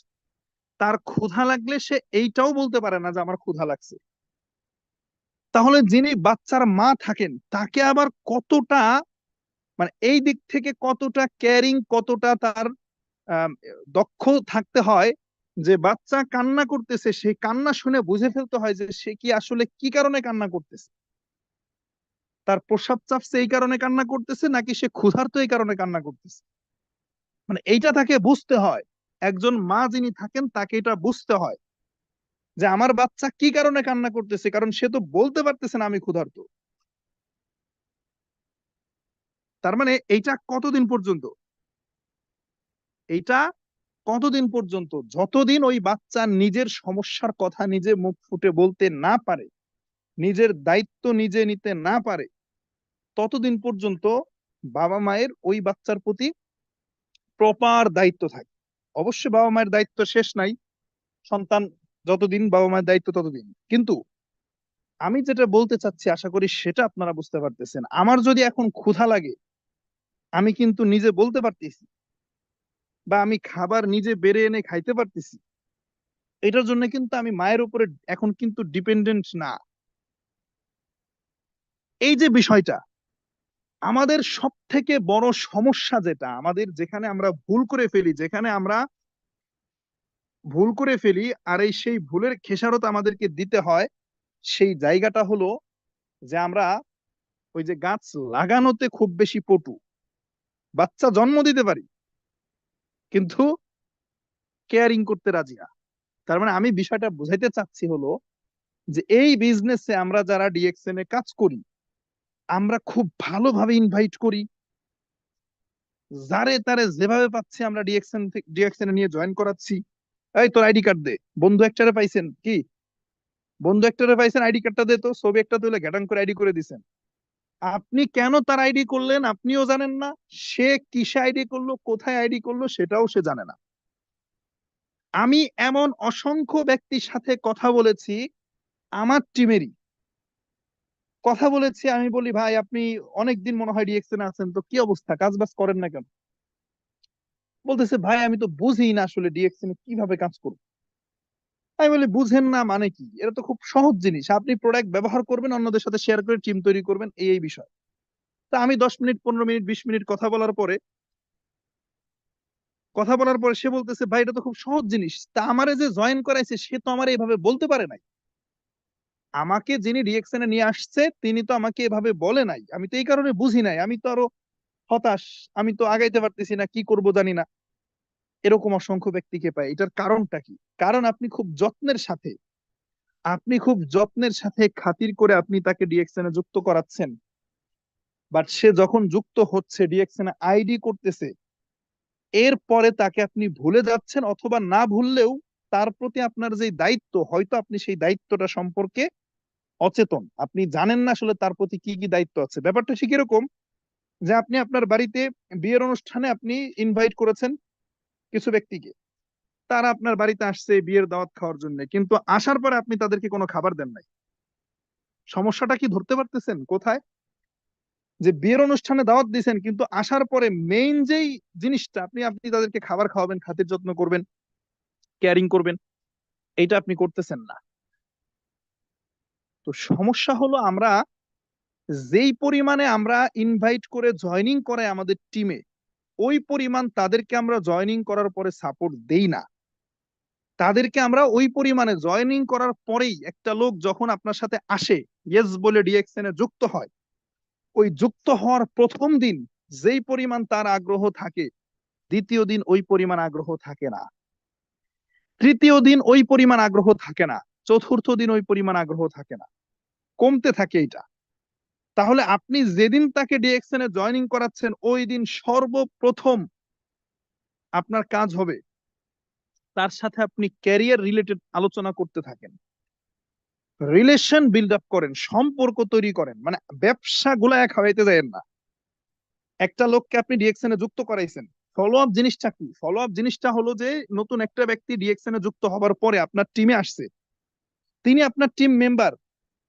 তার ক্ষুধা লাগলে সে এইটাও বলতে পারে না যে আমার ক্ষুধা লাগছে। তাহলে যিনি বাচ্চার মা থাকেন, তাকে আবার কতটা এই দিক থেকে কতটা কেয়ারিং, কতটা তার আহ, দক্ষ থাকতে হয়, যে বাচ্চা কান্না করতেছে, সেই কান্না শুনে বুঝে ফেলতে হয় যে সে কি আসলে কি কারণে কান্না করতেছে, তার প্রস্রাব চাপছে এই কারণে কান্না করতেছে, নাকি সে ক্ষুধার্ত এই কারণে কান্না করতেছে। এইটা তাকে বুঝতে হয়। একজন মা যিনি থাকেন, তাকে এটা বুঝতে হয় যে আমার বাচ্চা কি কারণে কান্না করতেছে, কারণ সে তো বলতে পারতেছে না আমি ক্ষুধার্ত। তার এইটা কতদিন পর্যন্ত? এইটা কতদিন পর্যন্ত? যতদিন ওই বাচ্চা নিজের সমস্যার কথা নিজে মুখ ফুটে বলতে না পারে, নিজের দায়িত্ব নিজে নিতে না পারে, ততদিন পর্যন্ত বাবা মায়ের ওই বাচ্চার প্রতি প্রপার দায়িত্ব থাকে। অবশ্যই বাবা মায়ের দায়িত্ব শেষ নাই, সন্তান যতদিন বাবা মায়ের দায়িত্ব ততদিন। কিন্তু আমি যেটা বলতে চাচ্ছি, আশা করি সেটা আপনারা বুঝতে পারতেছেন। আমার যদি এখন ক্ষুধা লাগে, আমি কিন্তু নিজে বলতে পারতেছি, বা আমি খাবার নিজে বেড়ে এনে খাইতে পারতেছি, এটার জন্য কিন্তু আমি মায়ের উপরে এখন কিন্তু ডিপেন্ডেন্ট না। এই যে বিষয়টা, আমাদের সব থেকে বড় সমস্যা যেটা আমাদের, যেখানে আমরা ভুল করে ফেলি, যেখানে আমরা ভুল করে ফেলি, আর এই সেই ভুলের খেসারত আমাদেরকে দিতে হয়, সেই জায়গাটা হলো যে আমরা ওই যে গাছ লাগানোতে খুব বেশি পটু, বাচ্চা জন্ম দিতে পারি কিন্তু কেয়ারিং করতে রাজি না। তার মানে আমি বিষয়টা বুঝাইতে চাচ্ছি হলো যে এই বিজনেসে আমরা যারা ডিএক্সএন এ কাজ করি, আমরা খুব ভালোভাবে ইনভাইট করি, যারে তারে যেভাবে পাচ্ছি আমরা ডিএক্সএন এ নিয়ে জয়েন করাচ্ছি। এই তোর আইডি কার্ড দে, বন্ধু একটারে পাইছেন কি, বন্ধু একটারে পাইছেন আইডি কার্ডটা দে, তো ছবি একটা তুলে ঘ্যাটাং করে আইডি করে দিছেন। আপনি কেন তার আইডি করলেন আপনিও জানেন না, সে কিসে আইডি করলো, কোথায় আইডি করলো সেটাও সে জানে না। আমি এমন অসংখ্য ব্যক্তির সাথে কথা বলেছি, আমার টিমেরই কথা বলেছি, আমি বলি ভাই আপনি অনেকদিন মনে হয় ডিএক্সএন আছেন, তো কি অবস্থা, কাজ বাজ করেন না কেন? বলতেছে ভাই আমি তো বুঝি না আসলে ডিএক্সএন এ কিভাবে কাজ করব। আমি বলি বুঝেন না মানে কি, এটা তো খুব সহজ জিনিস, আপনি প্রোডাক্ট ব্যবহার করবেন, অন্যদের সাথে শেয়ার করে টিম তৈরি করবেন, এই বিষয়। তা আমি 10 মিনিট 15 মিনিট 20 মিনিট কথা বলার পরে সে বলতেছে ভাই এটা তো খুব সহজ জিনিস, তা আমারে যে জয়েন করাইছে সে তো আমার এইভাবে বলতে পারে নাই, আমাকে যিনি ডিএক্সএন এ নিয়ে আসছে তিনি তো আমাকে এভাবে বলে নাই, আমি তো এই কারণে বুঝি নাই, আমি তো আরো হতাশ, আমি তো আগাইতে পারতেছি না, কি করব জানি না। এরকম অসংখ্য ব্যক্তিকে পাই। এটার কারণটা কি? কারণ আপনি খুব যত্নের সাথে খাতির করে আপনি তাকে ডিএক্সএন এ যুক্ত করাচ্ছেন, বাট সে যখন যুক্ত হচ্ছে ডিএক্সএন এ আইডি করতেছে, এরপরে তাকে আপনি ভুলে যাচ্ছেন, অথবা না ভুললেও তার প্রতি আপনার যে দায়িত্ব, হয়তো আপনি সেই দায়িত্বটা সম্পর্কে অচেতন, আপনি জানেন না আসলে তার প্রতি কি কি দায়িত্ব আছে। ব্যাপারটা ঠিক এরকম যে আপনি আপনার বাড়িতে বিয়ের অনুষ্ঠানে আপনি ইনভাইট করেছেন কিছু ব্যক্তিকে, তারা আপনার বাড়িতে আসছে বিয়ের দাওয়াত খাওয়ার জন্য, কিন্তু আসার পরে আপনি তাদেরকে কোনো খাবার দেন নাই। সমস্যাটা কি ধরতে পারতেছেন কোথায়? যে বিয়ের অনুষ্ঠানে দাওয়াত দিয়েছেন কিন্তু আসার পরে মেইন যেই জিনিসটা, আপনি আপনি তাদেরকে খাবার খাওয়াবেন, খাতির যত্ন করবেন, কেয়ারিং করবেন, এইটা আপনি করতেছেন না। তো সমস্যা হলো আমরা যেই পরিমাণে আমরা ইনভাইট করে জয়নিং করাই আমাদের টিমে, ওই পরিমাণ তাদেরকে আমরা জয়নিং করার পরে সাপোর্ট দেই না। তাদেরকে আমরা ওই পরিমাণে জয়নিং করার পরেই, একটা লোক যখন আপনার সাথে আসে ইয়েস বলে ডিএক্সএন এ যুক্ত হয়, ওই যুক্ত হওয়ার প্রথম দিন যেই পরিমাণ তার আগ্রহ থাকে, দ্বিতীয় দিন ওই পরিমাণ আগ্রহ থাকে না, তৃতীয় দিন ওই পরিমাণ আগ্রহ থাকে না, চতুর্থ দিন ওই পরিমাণ আগ্রহ থাকে না, কমতে থাকে এটা। তাহলে আপনি যেদিন তাকে ডিএক্সএন এ জয়নিং করাচ্ছেন, ওই দিন সর্বপ্রথম আপনার কাজ হবে তার সাথে আপনি ক্যারিয়ার রিলেটেড আলোচনা করতে থাকেন, রিলেশন বিল্ড আপ করেন, সম্পর্ক তৈরি করেন, মানে ব্যবসা গুলা খাওয়াইতে যাবেন না। একটা লোককে আপনি ডিএক্সএন এ যুক্ত করাইছেন, ফলো আপ জিনিসটা কি? ফলো আপ জিনিসটা হলো যে নতুন একটা ব্যক্তি ডিএক্সএন এ যুক্ত হবার পরে আপনার টিমে আসছে, তিনি আপনার টিম মেম্বার,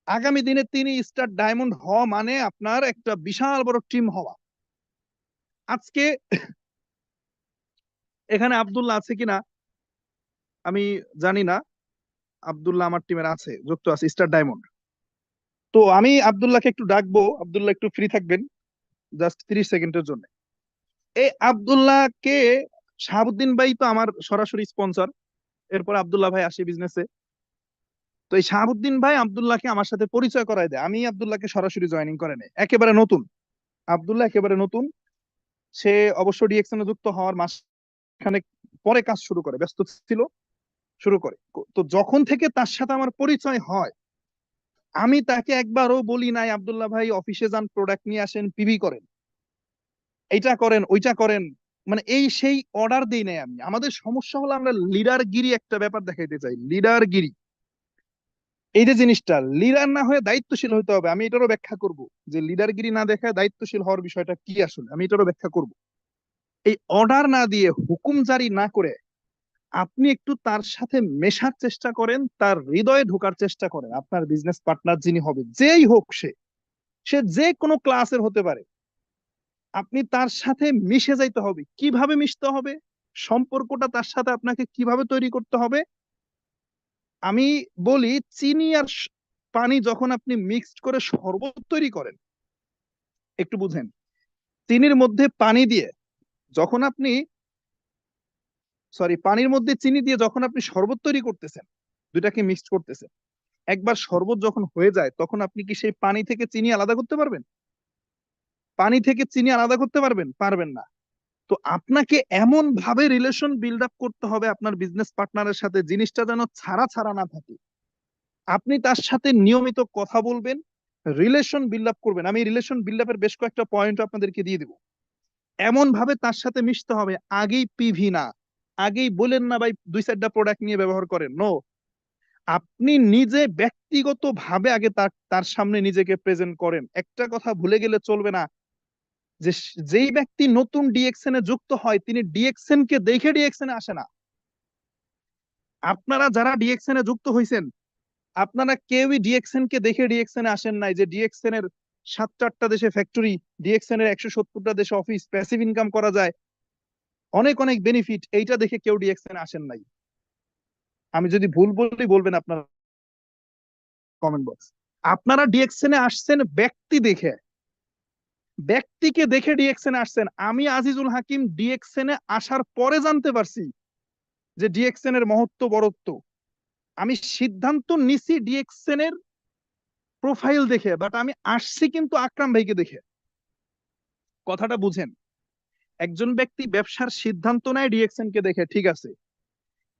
আগামী দিনে তিনি স্টার ডায়মন্ড হওয়া মানে আপনার একটা বিশাল বড় টিম হওয়া। আজকে এখানে আব্দুল্লাহ আছে কিনা আমি জানি না, আব্দুল্লাহ আমার টিমের আছে, যুক্ত আছে স্টার ডায়মন্ড। তো আমি আব্দুল্লাহকে একটু ডাকবো, আব্দুল্লাহ একটু ফ্রি থাকবেন জাস্ট 30 সেকেন্ডের জন্য। এই আব্দুল্লাহকে, শাহাবুদ্দিন ভাই তো আমার সরাসরি স্পন্সর, এরপর আব্দুল্লাহ ভাই আসে বিজনেসে। তো এই শাহাবুদ্দিন ভাই আব্দুল্লাহকে আমার সাথে পরিচয় করায় দেয়, আমি আব্দুল্লাহকে সরাসরি জয়েনিং করে নেই, একেবারে নতুন। আব্দুল্লাহ একেবারে নতুন, সে অবশ্য ডিএক্সএন এ যুক্ত হওয়ার মাসখানেক পরে কাজ শুরু করে, ব্যস্ত ছিল, শুরু করে। তো যখন থেকে তার সাথে আমার পরিচয় হয়, আমি তাকে একবারও বলি নাই আব্দুল্লাহ ভাই অফিসে যান, প্রোডাক্ট নিয়ে আসেন, পিভি করেন, এইটা করেন ওইটা করেন, মানে এই সেই অর্ডার দিই নাই আমি। আমাদের সমস্যা হলো আমরা লিডারগিরি একটা ব্যাপার দেখাইতে চাই, লিডারগিরি। এই যে জিনিসটা, লিডার না হয়ে দায়িত্বশীল হতে হবে, আমি এটারও ব্যাখ্যা করব যে লিডারগিরি না দেখায় দায়িত্বশীল হওয়ার বিষয়টা কি আসলে, আমি এটারও ব্যাখ্যা করব। এই অর্ডার না দিয়ে, হুকুম জারি না করে আপনি একটু তার সাথে মেশার চেষ্টা করেন, তার হৃদয়ে ঢোকার চেষ্টা করেন। আপনার বিজনেস পার্টনার যিনি হবে, যেই হোক সে, সে যে কোনো ক্লাসের হতে পারে, আপনি তার সাথে মিশে যাইতে হবে। কিভাবে মিশতে হবে, সম্পর্কটা তার সাথে আপনাকে কিভাবে তৈরি করতে হবে, আমি বলি চিনি আর পানি যখন আপনি মিক্সড করে শরবত তৈরি করেন, একটু বুঝেন, চিনির মধ্যে পানি দিয়ে যখন আপনি সরি পানির মধ্যে চিনি দিয়ে যখন আপনি শরবত তৈরি করতেছেন, দুইটাকে মিক্সড করতেছেন, একবার শরবত যখন হয়ে যায় তখন আপনি কি সেই পানি থেকে চিনি আলাদা করতে পারবেন? পানি থেকে চিনি আলাদা করতে পারবেন? পারবেন না। তো আপনাকে এমন ভাবে রিলেশন বিল্ড আপ করতে হবে আপনার বিজনেস পার্টনারের সাথে, জিনিসটা যেন ছাড়া ছাড়া না থাকে। আপনি তার সাথে নিয়মিত কথা বলবেন, রিলেশন বিল্ড আপ করবেন। আমি রিলেশন বিল্ড আপের বেশ কয়েকটা পয়েন্ট আপনাদেরকে দিয়ে দিব। এমন ভাবে তার সাথে মিশতে হবে, আগেই পিভি না, আগেই বলেন না ভাই 2-4টা প্রোডাক্ট নিয়ে ব্যবহার করেন, নো। আপনি নিজে ব্যক্তিগত ভাবে আগে তার তার সামনে নিজেকে প্রেজেন্ট করেন। একটা কথা ভুলে গেলে চলবে না, যে যেই ব্যক্তি নতুন ডিএক্সএন এ যুক্ত হয় তিনি ডিএক্সএন কে দেখে ডিএক্সএন এ আসে না। আপনারা যারা ডিএক্সএন এ যুক্ত হয়েছেন, আপনারা কেউই ডিএক্সএন কে দেখে ডিএক্সএন এ আসেন নাই, যে ডিএক্সএন এর 7-8টা দেশে ফ্যাক্টরি, ডিএক্সএন এর 170টা দেশে অফিস, প্যাসিভ ইনকাম করা যায়, অনেক অনেক বেনিফিট, এইটা দেখে কেউ ডিএক্সএন আসেন নাই। আমি যদি ভুল বলি বলবেন আপনার কমেন্ট বক্স। আপনারা ডিএক্সএন এ আসছেন ব্যক্তি দেখে, ব্যক্তিকে দেখে ডিএক্সএন এ আসছেন। আমি আজিজুল হাকিম ডিএক্সএন এ আসার পরে জানতে পারছি যে ডিএক্সএন এর মহত্ব বড়ত্ব। আমি সিদ্ধান্ত নিছি ডিএক্সএন এর প্রোফাইল দেখে, বাট আমি আসছি কিন্তু আকরাম ভাইকে দেখে। কথাটা বুঝেন, একজন ব্যক্তি ব্যবসার সিদ্ধান্ত নেয় ডিএক্সএন কে দেখে, ঠিক আছে,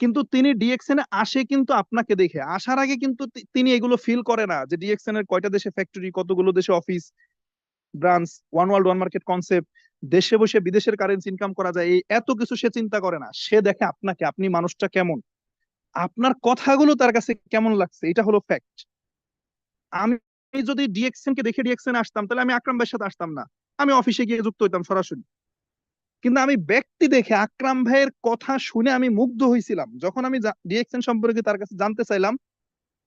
কিন্তু তিনি ডিএক্সএন এ আসে কিন্তু আপনাকে দেখে। আসার আগে কিন্তু তিনি এগুলো ফিল করে না, যে ডিএক্সএন এর কয়টা দেশে ফ্যাক্টরি, কতগুলো দেশে office, branch, one world one market concept, দেশে বসে বিদেশের কারেন্সি ইনকাম করা যায়, এই এত কিছু সে চিন্তা করে না। সে দেখে আপনাকে, আপনি মানুষটা কেমন, আপনার কথাগুলো তার কাছে কেমন লাগছে, এটা হলো ফ্যাক্ট। আমি যদি ডিএক্সএন কে দেখে ডিএক্সএন আসতাম, তাহলে আমি আকরাম ভাইয়ের সাথে আসতাম না, আমি অফিসে গিয়ে যুক্ত হইতাম সরাসরি। কিন্তু আমি ব্যক্তি দেখে আকরাম ভাইয়ের কথা শুনে আমি মুগ্ধ হয়েছিলাম। যখন আমি ডিএক্সএন সম্পর্কে তার কাছে জানতে চাইলাম,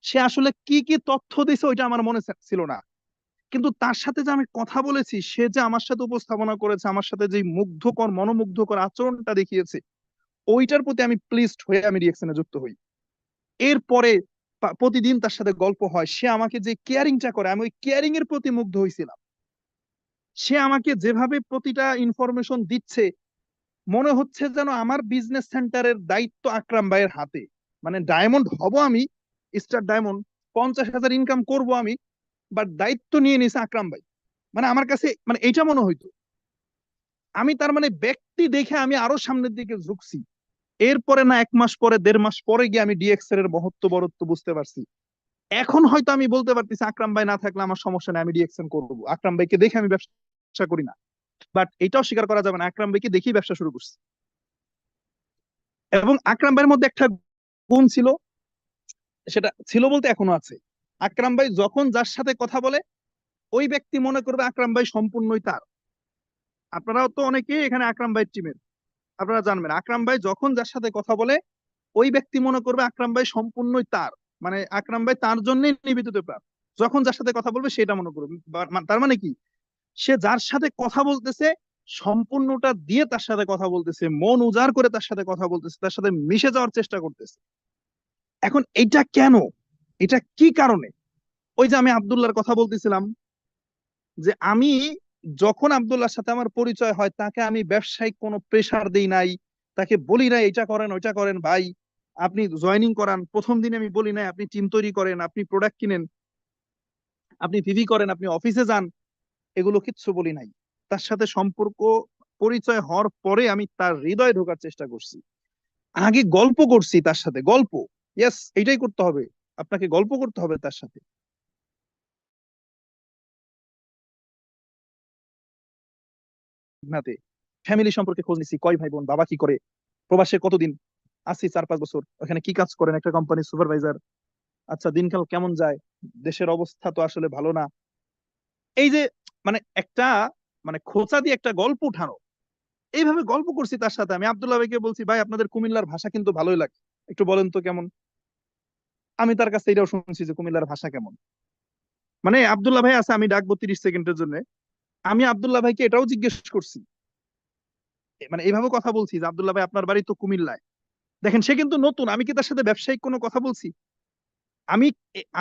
সে আসলে কি কি তথ্য দিছে ওইটা আমার মনে ছিল না, কিন্তু তার সাথে যে আমি কথা বলেছি, সে যে আমার সাথে উপস্থাপনা করেছে, আমার সাথে যে মুগ্ধকর মনোমুগ্ধকর আচরণটা দেখিয়েছে, ওইটার প্রতি আমি প্লিজড হয়ে আমি ডিএক্সএন এ যুক্ত হই। এরপরে প্রতিদিন তার সাথে গল্প হয়, সে আমাকে যে কেয়ারিংটা করে, আমি ওই কেয়ারিং এর প্রতি মুগ্ধ হয়েছিলাম। সে আমাকে যেভাবে প্রতিটা ইনফরমেশন দিচ্ছে, মনে হচ্ছে যেন আমার বিজনেস সেন্টারের দায়িত্ব আকরাম ভাইয়ের হাতে। মানে ডায়মন্ড হব আমি, স্টার ডায়মন্ড, 50,000 ইনকাম করব আমি, বাট দায়িত্ব নিয়ে নিছে আকরাম ভাই। মানে আমার কাছে মানে এইটা মনে হইতো। আমি তার মানে ব্যক্তি দেখে আমি আরো সামনের দিকে ঝুঁকছি। এরপরে না 1 মাস পরে, 1.5 মাস পরে গিয়ে আমি ডিএক্সএন এর মহত্ব বড়ত্ব বুঝতে পারছি। এখন হয়তো আমি বলতে পারতেছি আকরাম ভাই না থাকলে আমার সমস্যা নেই, আমি ডিএক্সএন করবো, আকরাম ভাইকে দেখে আমি ব্যবসা করি না। বাট এটাও স্বীকার করা যাবে না, আকরাম ভাইকে দেখেই ব্যবসা শুরু করছি। এবং আকরাম ভাইয়ের মধ্যে একটা গুণ ছিল, সেটা ছিল বলতে এখনো আছে। আকরাম ভাই যখন যার সাথে কথা বলে, ওই ব্যক্তি মনে করবে আকরাম ভাই সম্পূর্ণই তার। আপনারাও তো অনেকেই এখানে আকরাম ভাইয়ের টিমের, আপনারা জানবেন আকরাম ভাই যখন যার সাথে কথা বলে, ওই ব্যক্তি মনে করবে আকরাম ভাই সম্পূর্ণই তার, মানে আকরাম ভাই তার জন্যই নিবেদিত প্রাণ। যখন যার সাথে কথা বলবে সেটা মনে করবে, তার মানে কি, সে যার সাথে কথা বলতেছে সম্পূর্ণটা দিয়ে তার সাথে কথা বলতেছে, মন উজাড় করে তার সাথে কথা বলতেছে, তার সাথে মিশে যাওয়ার চেষ্টা করতেছে। এখন এটা কেন, এটা কি কারণে? ওই যে আমি আব্দুল্লাহর কথা বলতেছিলাম, যে আমি যখন আব্দুল্লাহর সাথে আমার পরিচয় হয়, তাকে আমি ব্যবসায়িক কোনো প্রেসার দেই নাই, তাকে বলি নাই এটা করেন ওইটা করেন ভাই, আপনি জয়েনিং করান। প্রথম দিনে আমি বলি নাই আপনি টিম তৈরি করেন, আপনি প্রোডাক্ট কিনেন, আপনি পিভি করেন, আপনি অফিসে যান, এগুলো কিচ্ছু বলি নাই। তার সাথে সম্পর্ক পরিচয় হওয়ার পরে আমি তার হৃদয়ে ঢোকার চেষ্টা করছি, আগে গল্প করছি তার সাথে, গল্প, ইয়েস এটাই করতে হবে, আপনাকে গল্প করতে হবে তার সাথে। নাতে ফ্যামিলি সম্পর্কে খোঁজ নিছি, কয় ভাই বোন, বাবা কি করে, প্রবাসে কতদিন আছি, 4-5 বছর, ওখানে কি কাজ করেন, একটা কোম্পানির সুপারভাইজার, আচ্ছা দিনকাল কেমন যায়, দেশের অবস্থা তো আসলে ভালো না। এই যে মানে একটা মানে খোঁচা দিয়ে একটা গল্প উঠানো, এইভাবে গল্প করছি তার সাথে। আমি আব্দুল্লাহ ভাইকে বলছি, ভাই আপনাদের কুমিল্লার ভাষা কিন্তু ভালোই লাগে, একটু বলেন তো কেমন। আমি তার কাছে এটাও শুনছি যে কুমিল্লার ভাষা কেমন। মানে আব্দুল্লাহ ভাই আছে, আমি ডাকবো 30 সেকেন্ডের জন্য, আমি আব্দুল্লাহ ভাইকে এটাও জিজ্ঞেস করছি, মানে এইভাবে কথা বলছি যে আব্দুল্লাহ ভাই আপনার বাড়ি তো কুমিল্লায়। দেখেন সে কিন্তু নতুন, আমি কি তার সাথে ব্যবসায়িক কোনো কথা বলছি? আমি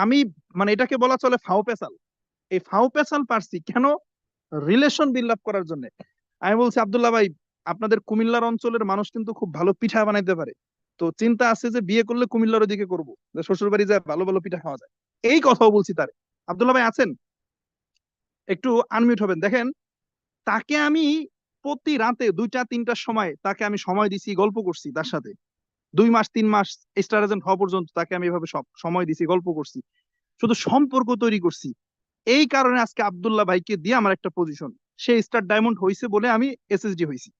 আমি মানে এটাকে বলা চলে ফাও পেশাল। এই ফাও পেশাল পারছি কেন? রিলেশন বিল্ড আপ করার জন্য। আমি বলছি আব্দুল্লাহ ভাই আপনাদের কুমিল্লার অঞ্চলের মানুষ কিন্তু খুব ভালো পিঠা বানাইতে পারে। তো চিন্তা আছে যে বিয়ে করলে কুমিল্লার ওদিকে করবো, যে শ্বশুর বাড়ি যায় ভালো ভালো পিঠা খাওয়া যায়। এই কথাও বলছি তারে। আব্দুল্লাহ ভাই আছেন? একটু আনমিউট হবেন। দেখেন, তাকে আমি প্রতি রাতে 2টা 3টার সময় তাকে আমি সময় দিছি, গল্প করছি তার সাথে। 2 মাস 3 মাস স্টার এজেন্ট হওয়া পর্যন্ত তাকে আমি এভাবে সব সময় দিছি, গল্প করছি, শুধু সম্পর্ক তৈরি করছি। এই কারণে আজকে আব্দুল্লাহ ভাইকে দিয়ে আমার একটা পজিশন, সে স্টার ডায়মন্ড হয়েছে বলে আমি এসএসডি হয়েছি।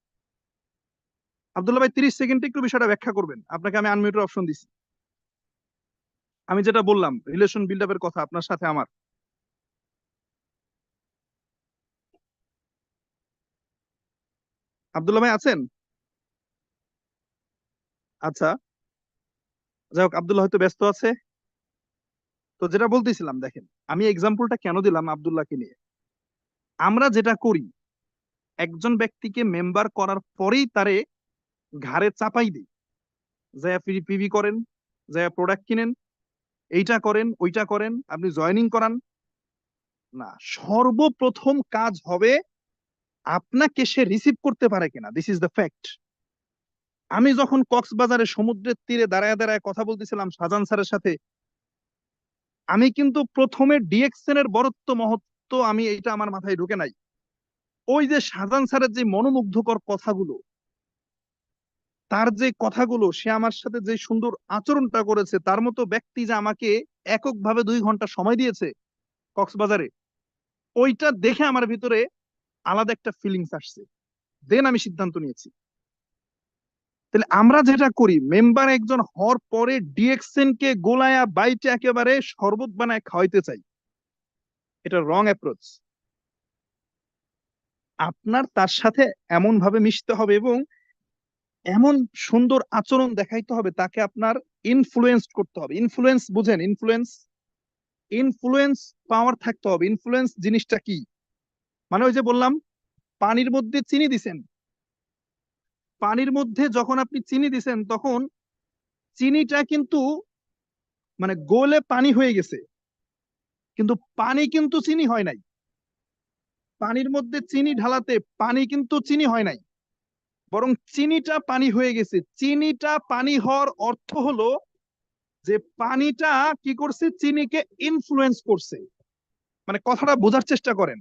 আব্দুল্লাহ ভাই 30 সেকেন্ডে একটু বিষয়টা ব্যাখ্যা করবেন, আপনাকে আমি আনমিউটের অপশন দিছি। আমি যেটা বললাম রিলেশন বিল্ড আপের কথা আপনার সাথে আমার। আব্দুল্লাহ ভাই আছেন? আচ্ছা, যাই হোক, আব্দুল্লাহ হয়তো ব্যস্ত আছে। তো যেটা বলতেছিলাম, দেখেন আমি এক্সাম্পলটা কেন দিলাম আব্দুল্লাহকে নিয়ে। আমরা যেটা করি, একজন ব্যক্তিকে মেম্বার করার পরেই তারে ঘাড়ে চাপাই দিই, যায় পিভি করেন, যায় প্রোডাক্ট কিনেন, এইটা করেন ওইটা করেন, আপনি জয়েনিং করান না। সর্বপ্রথম কাজ হবে আপনাকে সে রিসিভ করতে পারে কিনা, দিস ইজ দ্য ফ্যাক্ট। আমি যখন কক্সবাজারে সমুদ্রের তীরে দাঁড়ায় দাঁড়ায় কথা বলতেছিলাম শাহজাহান স্যারের সাথে, আমি কিন্তু প্রথমে ডিএক্সএন এর বরত্ব মহত্ব আমি এটা আমার মাথায় ঢুকে নাই। ওই যে শাহজাহান স্যারের যে মনোমুগ্ধকর কথাগুলো, তার যে কথাগুলো, সে আমার সাথে যে সুন্দর আচরণটা করেছে, তার মতো ব্যক্তি যে আমাকে এককভাবে 2 ঘন্টা সময় দিয়েছে কক্সবাজারে, ওইটা দেখে আমার ভিতরে আলাদা একটা ফিলিংস আসছে। দেন আমি সিদ্ধান্ত নিয়েছি। তাহলে আমরা যেটা করি, মেম্বার একজন হওয়ার পরে ডিএক্সএন কে গোলায়া বাইটে একেবারে শরবত বানায় খাওয়াইতে চাই, এটা রং অ্যাপ্রোচ। আপনার তার সাথে এমন ভাবে মিশতে হবে এবং এমন সুন্দর আচরণ দেখাইতে হবে, তাকে আপনার ইনফ্লুয়েন্স করতে হবে। ইনফ্লুয়েন্স বুঝেন? ইনফ্লুয়েন্স, ইনফ্লুয়েন্স পাওয়ার থাকতে হবে। ইনফ্লুয়েন্স জিনিসটা কি? মানে ওই যে বললাম, পানির মধ্যে চিনি দিছেন, পানির মধ্যে যখন আপনি চিনি দিছেন তখন চিনিটা কিন্তু মানে গোলে পানি হয়ে গেছে, কিন্তু পানি কিন্তু চিনি হয় নাই। পানির মধ্যে চিনি ঢালাতে পানি কিন্তু চিনি হয় নাই, বরং চিনিটা পানি হয়ে গেছে। চিনিটা পানি হওয়ার অর্থ হলো যে পানিটা কি করছে, চিনিকে ইনফ্লুয়েন্স করছে। মানে কথাটা বোঝার চেষ্টা করেন,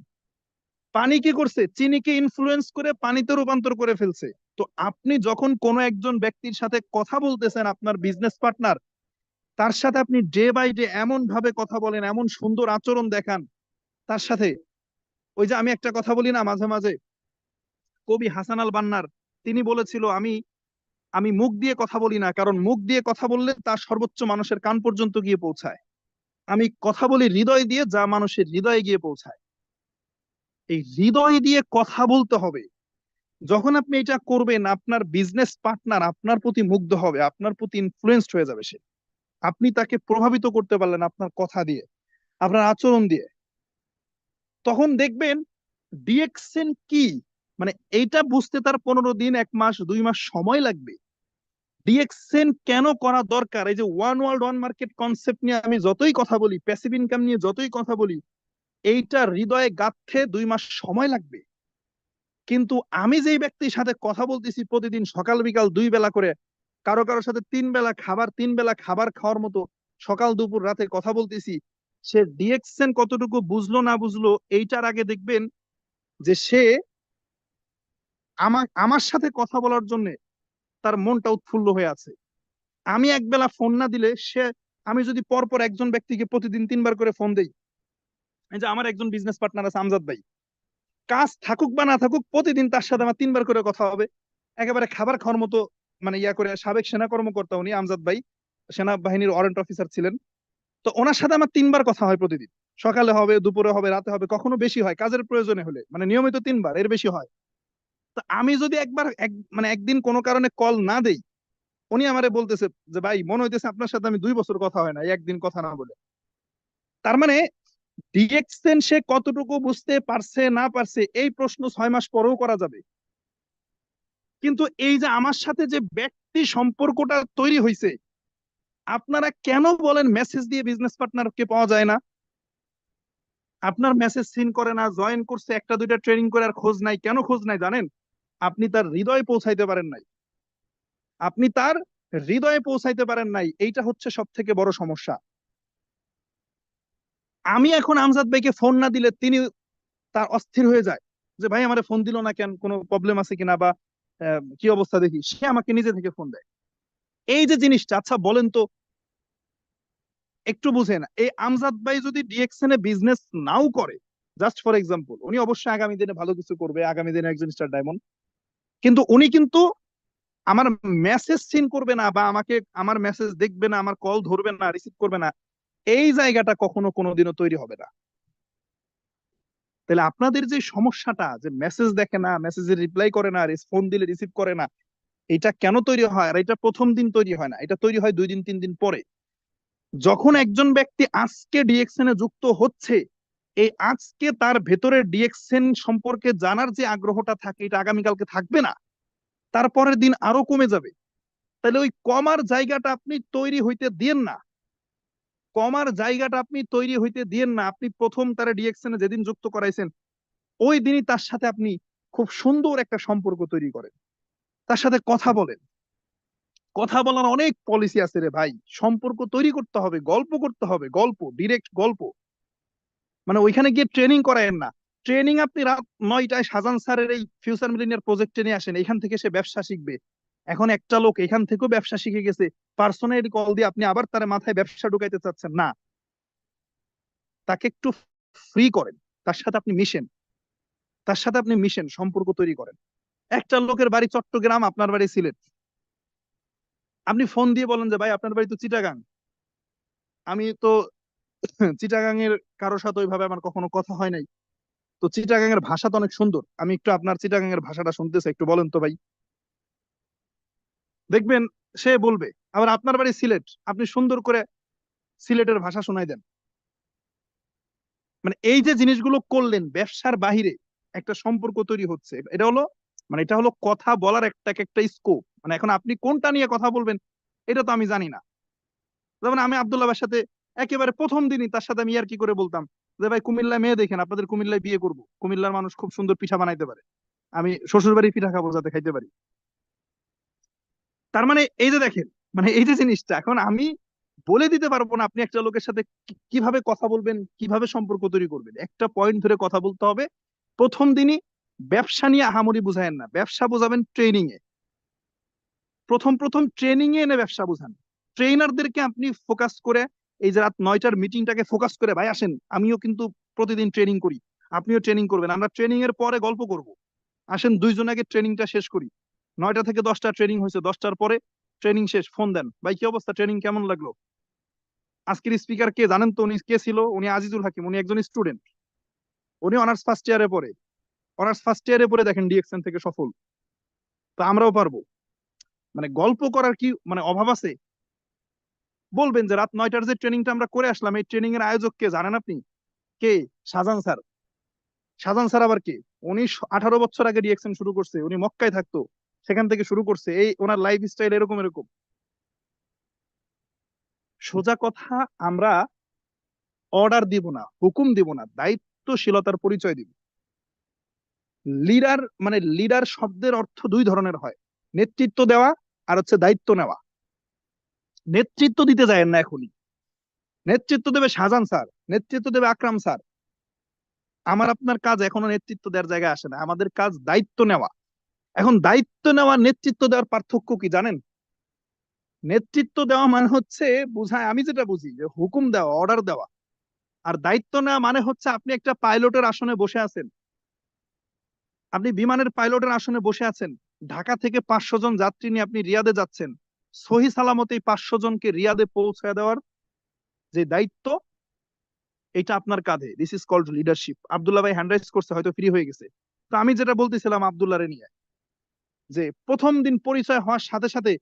পানি কি করছে, চিনিকে ইনফ্লুয়েন্স করে পানিতে রূপান্তর করে ফেলছে। তো আপনি যখন কোনো একজন ব্যক্তির সাথে কথা বলতেছেন, আপনার বিজনেস পার্টনার, তার সাথে আপনি ডে বাই ডে এমন ভাবে কথা বলেন, এমন সুন্দর আচরণ দেখান তার সাথে। ওই যে আমি একটা কথা বলি না মাঝে মাঝে, কবি হাসান আল বান্নার, তিনি বলেছিল, আমি আমি মুখ দিয়ে কথা বলি না, কারণ মুখ দিয়ে কথা বললে তা সর্বোচ্চ মানুষের কান পর্যন্ত গিয়ে পৌঁছায়। আমি কথা বলি হৃদয় দিয়ে, যা মানুষের হৃদয়ে গিয়ে পৌঁছায়। এই হৃদয় দিয়ে কথা বলতে হবে। যখন আপনি এটা করবেন, আপনার বিজনেস পার্টনার আপনার প্রতি মুগ্ধ হবে, আপনার প্রতি ইনফ্লুয়েন্সড হয়ে যাবে সে। আপনি তাকে প্রভাবিত করতে পারলেন আপনার কথা দিয়ে, আপনার আচরণ দিয়ে। তখন দেখবেন ডিএক্সএন কি, মানে এইটা বুঝতে তার 15 দিন 1 মাস 2 মাস সময় লাগবে। ডিএক্সএন কেন করা দরকার, এই যে one world one market concept নিয়ে আমি যতই কথা বলি, প্যাসিভ ইনকাম নিয়ে যতই কথা বলি, এইটা হৃদয়ে গাঁথতে 2 মাস সময় লাগবে। কিন্তু আমি যেই ব্যক্তির সাথে কথা বলতেছি প্রতিদিন সকাল বিকাল 2 বেলা করে, কারো কারোর সাথে 3 বেলা খাবার খাওয়ার মতো সকাল দুপুর রাতে কথা বলতেছি, সে ডিএক্সএন কতটুকু বুঝলো না বুঝলো, এইটার আগে দেখবেন যে সে আমার সাথে কথা বলার জন্য তার মনটা উৎফুল্ল হয়ে আছে। আমি একবেলা ফোন না দিলে সে, আমি যদি পরপর একজন ব্যক্তিকে প্রতিদিন 3 বার করে ফোন দেই, এই যে আমার একজন বিজনেস পার্টনার আছে আমজাদ ভাই, কাজ থাকুক বা না থাকুক প্রতিদিন তার সাথে আমার 3 বার করে কথা হবে, একেবারে খাবার খাওয়ার মতো। মানে ইয়া করে, সাবেক সেনা কর্মকর্তা উনি, আমজাদ ভাই সেনাবাহিনীর ওয়ারেন্ট অফিসার ছিলেন। তো ওনার সাথে আমার 3 বার কথা হয় প্রতিদিন, সকালে হবে, দুপুরে হবে, রাতে হবে, কখনো বেশি হয় কাজের প্রয়োজনে হলে, মানে নিয়মিত 3 বার, এর বেশি হয়। তো আমি যদি মানে একদিন কোনো কারণে কল না দেই, উনি আমারে বলতেছে যে ভাই মনে হইতেছে আপনার সাথে আমি 2 বছর কথা হয় না, একদিন কথা না বলে। তার মানে ডিএক্সএন সে কতটুকু বুঝতে পারছে না পারছে, এই প্রশ্ন 6 মাস পরেও করা যাবে। কিন্তু এই যে আমার সাথে যে ব্যক্তি সম্পর্কটা তৈরি হয়েছে, আপনারা কেন বলেন মেসেজ দিয়ে বিজনেস পার্টনারকে পাওয়া যায় না? আপনার মেসেজ সিন করে না, জয়েন করছে 1টা 2টা ট্রেনিং করে আর খোঁজ নাই, কেন খোঁজ নাই জানেন? আপনি তার হৃদয়ে পৌঁছাইতে পারেন নাই, আপনি তার হৃদয়ে পৌঁছাইতে পারেন নাই, এইটা হচ্ছে সব থেকে বড় সমস্যা। আমি এখন আমজাদ ভাইকে ফোন না দিলে তিনি তার অস্থির হয়ে যায় যে ভাই আমারে ফোন দিল না কেন, কোনো প্রবলেম আছে কিনা, বা কি অবস্থা দেখি, সে আমাকে নিজে থেকে ফোন দেয়। এই যে জিনিসটা, আচ্ছা বলেন তো, একটু বুঝেন, এই আমজাদ ভাই যদি ডিএক্সএন এ বিজনেস নাও করে, জাস্ট ফর এক্সাম্পল, উনি অবশ্যই আগামী দিনে ভালো কিছু করবে, আগামী দিনে একজন স্টার ডায়মন্ড, কিন্তু উনি কিন্তু আমার মেসেজ সিন করবে না, বা আমাকে আমার মেসেজ দেখবে না, আমার কল ধরবে না, রিসিভ করবে না, এই জায়গাটা কখনো কোনোদিনও তৈরি হবে না। তাহলে আপনাদের যে সমস্যাটা, যে মেসেজ দেখে না, মেসেজের রিপ্লাই করে না, ফোন দিলে রিসিভ করে না, এটা কেন তৈরি হয়? আর এটা প্রথম দিন তৈরি হয় না, এটা তৈরি হয় 2 দিন 3 দিন পরে। যখন একজন ব্যক্তি আজকে ডিএক্সএন এ যুক্ত হচ্ছে, এই আজকে তার ভেতরে ডিএক্সএন সম্পর্কে জানার যে আগ্রহটা থাকে, এটা আগামীকালকে থাকবে না, তারপরের দিন আরো কমে যাবে। তাহলে ওই কমার জায়গাটা আপনি তৈরি হইতে দিয়েন না, কমার জায়গাটা আপনি তৈরি হইতে দিয়েন না। আপনি প্রথম তারা ডিএক্সএন এ যেদিন যুক্ত করাইছেন, ওই দিনই তার সাথে আপনি খুব সুন্দর একটা সম্পর্ক তৈরি করেন, তার সাথে কথা বলেন। কথা বলার অনেক পলিসি আছে রে ভাই, সম্পর্ক তৈরি করতে হবে, গল্প করতে হবে, গল্প, ডিরেক্ট গল্প। মানে ওইখানে গিয়ে ট্রেনিং করায়েন না। ট্রেনিং আপনি রাত 9টায় শাহজাহান স্যারের এই ফিউচার মিলিনিয়ার প্রজেক্টে নিয়ে আসেন, এখান থেকে সে ব্যবসা শিখবে। এখন একটা লোক এখান থেকেও ব্যবসা শিখে গেছে, পার্সোনালি কল দিয়ে আপনি আবার তার মাথায় ব্যবসা ঢুকাইতে চাচ্ছেন না। তাকে একটু ফ্রি করেন, তার সাথে আপনি মিশেন, তার সাথে আপনি মিশেন, সম্পর্ক তৈরি করেন। একটা লোকের বাড়ি চট্টগ্রাম, আপনার বাড়ি সিলেট, আপনি ফোন দিয়ে বলেন যে ভাই আপনার বাড়ি তো চিটাগাং, আমি তো চিটাগাং এর কারোর সাথে ওইভাবে আমার কখনো কথা হয় নাই, তো চিটাগাং এর ভাষা তো অনেক সুন্দর, আমি একটু আপনার চিটাগাং এর ভাষাটা শুনতে চাই, একটু বলেন তো ভাই। দেখবেন সে বলবে। আবার আপনার বাড়ি সিলেট, আপনি সুন্দর করে সিলেটের ভাষা শোনাই দেন। মানে এই যে জিনিসগুলো করলেন, ব্যবসার বাহিরে একটা সম্পর্ক তৈরি হচ্ছে, এটা হলো, মানে এটা হলো কথা বলার একটা একটা স্কোপ। মানে এখন আপনি কোনটা নিয়ে কথা বলবেন এটা তো আমি জানি না। যেমন আমি আব্দুল্লাহ ভাইয়ের সাথে একেবারে প্রথম দিনই তার সাথে আমি আর কি করে বলতাম যে ভাই কুমিল্লায় মেয়ে দেখেন, আপনাদের কুমিল্লায় বিয়ে করব, কুমিল্লার মানুষ খুব সুন্দর পিঠা বানাইতে পারে, আমি শ্বশুর বাড়ির পিঠা খাবো যাতে খাইতে পারি। তার মানে এই যে দেখেন, মানে এই যে জিনিসটা, এখন আমি বলে দিতে পারবো না আপনি একটা লোকের সাথে কিভাবে কথা বলবেন, কিভাবে সম্পর্ক তৈরি করবেন। একটা পয়েন্ট ধরে কথা বলতে হবে। প্রথম দিনই ব্যবসা নিয়ে আহামরি বুঝায়েন না, ব্যবসা বোঝাবেন ট্রেনিং এ। প্রথম প্রথম ট্রেনিং এ এনে ব্যবসা বোঝান। ট্রেনারদেরকে আপনি ফোকাস করে, এই যে রাত 9টার মিটিংটাকে ফোকাস করে, ভাই আসেন আমিও কিন্তু প্রতিদিন ট্রেনিং করি, আপনিও ট্রেনিং করবেন, আমরা ট্রেনিং এর পরে গল্প করব, আসেন দুইজন আগে ট্রেনিংটা শেষ করি। 9টা থেকে 10টা ট্রেনিং হয়েছে, 10টার পরে ট্রেনিং শেষ, ফোন দেন, ভাই কি অবস্থা, ট্রেনিং কেমন লাগলো? আজকের স্পিকার কে জানেন তো? উনি কে ছিল? উনি আজিজুল হাকিম, উনি একজন স্টুডেন্ট, উনি অনার্স ফার্স্ট ইয়ারে পড়ে, অনার্স ফার্স্ট ইয়ারে পড়ে দেখেন ডিএক্সএন থেকে সফল। তো আমরাও পারবো। মানে গল্প করার কি মানে অভাব আছে? বলবেন যে রাত 9টার যে ট্রেনিংটা আমরা করে আসলাম, এই ট্রেনিং এর আয়োজক কে জানেন আপনি? কে? শাহজাহান স্যার। শাহজাহান স্যার আবার কে? উনি 18 বছর আগে ডিএক্সএন শুরু করছে, উনি মক্কায় থাকতো, সেখান থেকে শুরু করছে। এই ওনার লাইফ স্টাইল এরকম এরকম। সোজা কথা, আমরা অর্ডার দিব না, হুকুম দিব না, দায়িত্বশীলতার পরিচয় দিব। লিডার মানে লিডার শব্দের অর্থ 2 ধরনের হয়, নেতৃত্ব দেওয়া আর হচ্ছে দায়িত্ব নেওয়া। নেতৃত্ব দিতে যায়েন না এখনই, নেতৃত্ব দেবে শাহজাহান স্যার, নেতৃত্ব দেবে আকরাম স্যার। আমার আপনার কাজ এখনো নেতৃত্ব দেওয়ার জায়গায় আসে না, আমাদের কাজ দায়িত্ব নেওয়া। এখন দায়িত্ব নেওয়া, নেতৃত্ব দেওয়ার পার্থক্য কি জানেন? নেতৃত্ব দেওয়া মানে হচ্ছে, বুঝায়, আমি যেটা বুঝি, যে হুকুম দেওয়া, অর্ডার দেওয়া। আর দায়িত্ব নেওয়া মানে হচ্ছে আপনি একটা পাইলটের আসনে বসে আছেন, আপনি বিমানের পাইলটের আসনে বসে আছেন, ঢাকা থেকে 500 জন যাত্রী নিয়ে আপনি রিয়াদে যাচ্ছেন, সহি সালামতে 500 জনকে রিয়াদে পৌঁছে দেওয়ার যে দায়িত্ব, এটা আপনার কাঁধে। This is called leadership. Abdullah ভাই হ্যান্ড রাইজ করছে, হয়তো ফ্রি হয়ে গেছে। তো আমি যেটা বলতেছিলাম আব্দুল্লাহরে নিয়ে, যে প্রথম দিন পরিচয় হওয়ার সাথে সাথে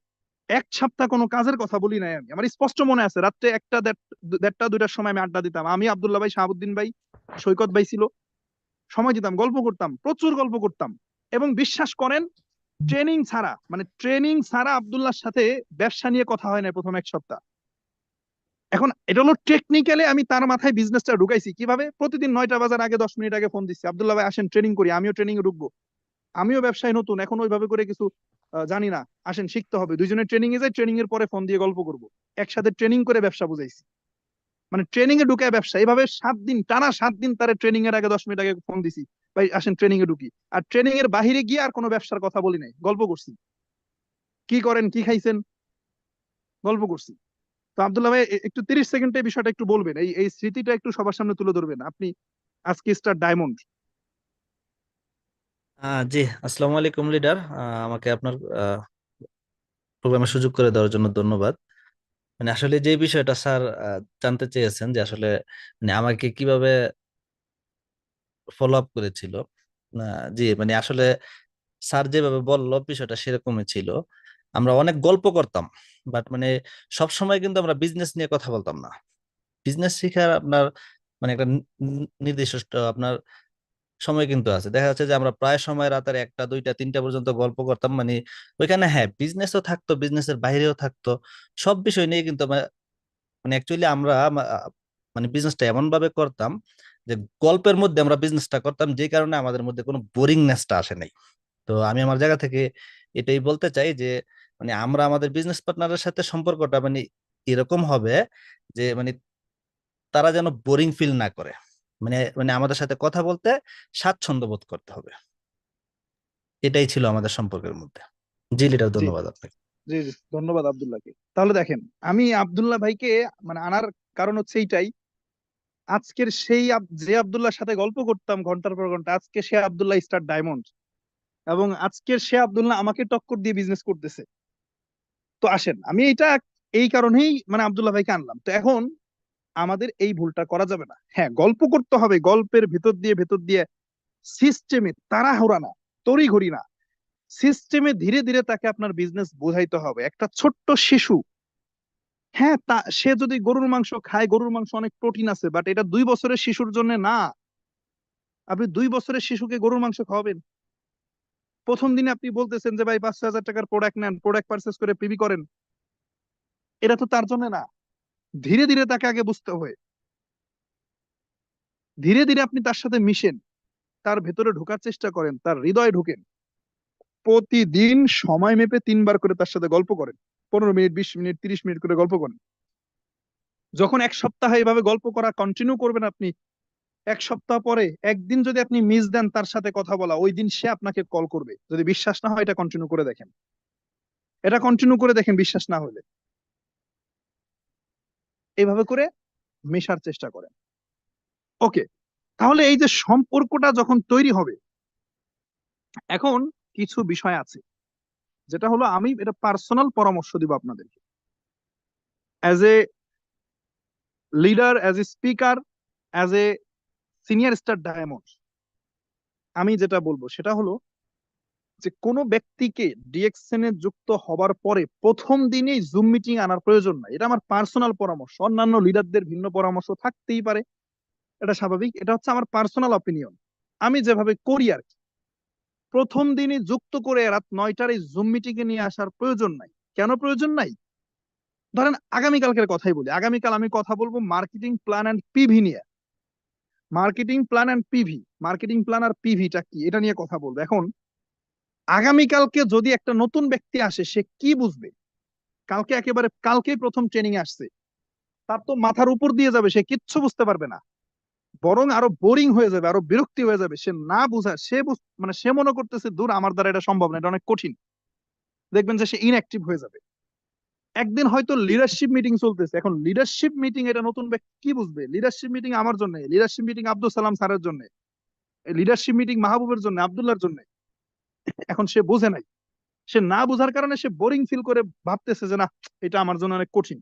1 সপ্তাহ কোনো কাজের কথা বলি নাই আমি। আমার স্পষ্ট মনে আছে, রাত্রে 1টা 1:30 2টার সময় আমি আড্ডা দিতাম, আমি, আব্দুল্লাহ ভাই, শাহাবুদ্দিন ভাই, সৈকত ভাই ছিল, সময় দিতাম, গল্প করতাম, প্রচুর গল্প করতাম। এবং বিশ্বাস করেন, ট্রেনিং ছাড়া, মানে ট্রেনিং ছাড়া আব্দুল্লাহর সাথে ব্যবসা নিয়ে কথা হয় না প্রথম 1 সপ্তাহ। এখন এটা হলো টেকনিক্যালি আমি তার মাথায় বিজনেসটা ঢুকাইছি কিভাবে। প্রতিদিন 9টা বাজার আগে 10 মিনিট আগে ফোন দিচ্ছি, আব্দুল্লাহ ভাই আসেন ট্রেনিং করি, আমিও ট্রেনিং এ ঢুকবো। আমিও ব্যবসায় নতুন, এখন ওইভাবে করে কিছু জানি না, আসেন শিখতে হবে, দুইজনে ট্রেনিং এ যাই, ট্রেনিং এর পরে ফোন দিয়ে গল্প করব, একসাথে ট্রেনিং করে ব্যবসা বুঝাইছি, মানে ট্রেনিং এ ঢুকে ব্যবসা। এইভাবে 7 দিন টানা 7 দিন তারা ট্রেনিং এর আগে 10 মিনিট আগে ফোন দিছি, ভাই আসেন ট্রেনিং এ ঢুকি। আর ট্রেনিং এর বাহিরে গিয়ে আর কোনো ব্যবসার কথা বলি নাই, গল্প করছি, কি করেন কি খাইছেন গল্প করছি। তো আব্দুল্লাহ ভাই একটু 30 সেকেন্ডে এই বিষয়টা একটু বলবেন, এই এই স্মৃতিটা একটু সবার সামনে তুলে ধরবেন আপনি, আজকে স্টার ডায়মন্ড। জি, আসসালামু আলাইকুম লিডার। আমাকে আপনার প্রোগ্রামে সুযোগ করে দেওয়ার জন্য ধন্যবাদ। মানে আসলে যে বিষয়টা স্যার জানতে চেয়েছেন যে আসলে মানে আমাকে কিভাবে ফলো আপ করেছিল। জি, মানে আসলে স্যার যেভাবে বললো বিষয়টা সেরকমই ছিল। আমরা অনেক গল্প করতাম, বাট মানে সব সময় কিন্তু আমরা বিজনেস নিয়ে কথা বলতাম না। বিজনেস শিখার আপনার মানে একটা নির্দিষ্ট আপনার সময় কিন্তু আছে। দেখা যাচ্ছে যে আমরা প্রায় সময় রাতের 1টা 2টা 3টা পর্যন্ত গল্প করতাম। মানে ওইখানে হ্যাঁ বিজনেসও থাকতো, বিজনেসের বাইরেও থাকতো, সব বিষয় নিয়ে কিন্তু মানে অ্যাকচুয়ালি আমরা মানে বিজনেসটা এমন ভাবে করতাম যে গল্পের মধ্যে আমরা বিজনেসটা করতাম, যে কারণে আমাদের মধ্যে কোনো বোরিংনেসটা আসে নাই। তো আমি আমার জায়গা থেকে এটাই বলতে চাই যে মানে আমরা আমাদের বিজনেস পার্টনারের সাথে সম্পর্কটা মানে এরকম হবে যে মানে তারা যেন বোরিং ফিল না করে, মানে মানে আমাদের সাথে কথা বলতে স্বাচ্ছন্দ্য বোধ করতে হবে। এটাই ছিল আমাদের সম্পর্কের মধ্যে। জি লিডার, জি ধন্যবাদ আপনাকে। জি জি, ধন্যবাদ আব্দুল্লাহকে। তাহলে দেখেন, আমি আব্দুল্লাহ ভাইকে মানে আনার কারণ হচ্ছে এইটাই, আজকের সেই যে আব্দুল্লাহর সাথে গল্প করতাম ঘন্টার পর ঘন্টা, আজকে সে আব্দুল্লাহ স্টার ডায়মন্ড, এবং আজকের সে আব্দুল্লাহ আমাকে টক্কর দিয়ে বিজনেস করতেছে। তো আসেন, আমি এটা এই কারণেই মানে আব্দুল্লাহ ভাইকে আনলাম। তো এখন আমাদের এই ভুলটা করা যাবে না। হ্যাঁ, গল্প করতে হবে, গল্পের ভেতর দিয়ে সিস্টেমে তাড়াহুড়া না, তড়িঘড়ি না, সিস্টেমে ধীরে ধীরে তাকে আপনার বিজনেস বোঝাইতে হবে। একটা ছোট্ট শিশু, হ্যাঁ সে যদি গরুর মাংস খায়, গরুর মাংস অনেক প্রোটিন আছে, বাট এটা 2 বছরের শিশুর জন্য না। আপনি 2 বছরের শিশুকে গরুর মাংস খাওয়াবেন? প্রথম দিনে আপনি বলতেছেন যে ভাই 5,000 টাকার প্রোডাক্ট নেন, প্রোডাক্ট পারচেস করে পিবি করেন, এটা তো তার জন্য না। ধীরে ধীরে তাকে আগে বুঝতে হবে, ধীরে ধীরে আপনি তার সাথে মিশেন, তার ভেতরে ঢোকার চেষ্টা করেন, তার হৃদয়ে ঢুকেন। প্রতিদিন সময় মেপে 3 বার করে তার সাথে গল্প করেন, 15 মিনিট 20 মিনিট 30 মিনিট করে গল্প করেন। যখন 1 সপ্তাহ এইভাবে গল্প করা কন্টিনিউ করবেন আপনি, 1 সপ্তাহ পরে একদিন যদি আপনি মিস দেন তার সাথে কথা বলা, ওই দিন সে আপনাকে কল করবে। যদি বিশ্বাস না হয় এটা কন্টিনিউ করে দেখেন, এটা কন্টিনিউ করে দেখেন, বিশ্বাস না হলে এইভাবে করে মেশার চেষ্টা করেন। ওকে, তাহলে এই যে সম্পর্কটা যখন তৈরি হবে, এখন কিছু বিষয় আছে, যেটা হলো আমি এটা পার্সোনাল পরামর্শ দিব আপনাদেরকে, as a leader, as a speaker, as a senior star diamond. আমি যেটা বলবো সেটা হলো যে কোনো ব্যক্তিকে ডিএক্সএন এ যুক্ত হবার পরে প্রথম দিনেই জুম মিটিং আনার প্রয়োজন নাই। এটা আমার পার্সোনাল পরামর্শ, অন্যান্য লিডারদের ভিন্ন পরামর্শ থাকতেই পারে, এটা স্বাভাবিক, এটা হচ্ছে আমার পার্সোনাল অপিনিয়ন, আমি যেভাবে করি আর কি। প্রথম দিনই যুক্ত করে রাত 9টার এই জুম মিটিং এ নিয়ে আসার প্রয়োজন নাই। কেন প্রয়োজন নাই? ধরেন আগামীকালকের কথাই বলি, আগামীকাল আমি কথা বলবো মার্কেটিং প্ল্যান অ্যান্ড পিভি নিয়ে। Marketing plan and PV, marketing plan আর পিভিটা কি, এটা নিয়ে কথা বলবো। এখন আগামীকালকে যদি একটা নতুন ব্যক্তি আসে, সে কি বুঝবে? কালকে একেবারে কালকেই প্রথম ট্রেনিং আসছে, তার তো মাথার উপর দিয়ে যাবে, সে কিচ্ছু বুঝতে পারবে না, বরং আরো বোরিং হয়ে যাবে, আরো বিরক্তি হয়ে যাবে। সে না বুঝা, মানে সে মনে করতেছে দূর, আমার দ্বারা এটা সম্ভব না, এটা অনেক কঠিন। দেখবেন যে সে ইনঅ্যাক্টিভ হয়ে যাবে। একদিন হয়তো লিডারশিপ মিটিং চলতেছে, এখন লিডারশিপ মিটিং, এটা নতুন ব্যক্তি কি বুঝবে? লিডারশিপ মিটিং আমার জন্য, লিডারশিপ মিটিং আব্দুল সালাম স্যারের জন্য, লিডারশিপ মিটিং মাহবুবের জন্য, আব্দুল্লাহর জন্য। এখন সে বুঝে নাই, সে না বুঝার কারণে সে বোরিং ফিল করে ভাবতেছে যে না, এটা আমার জন্য অনেক কঠিন।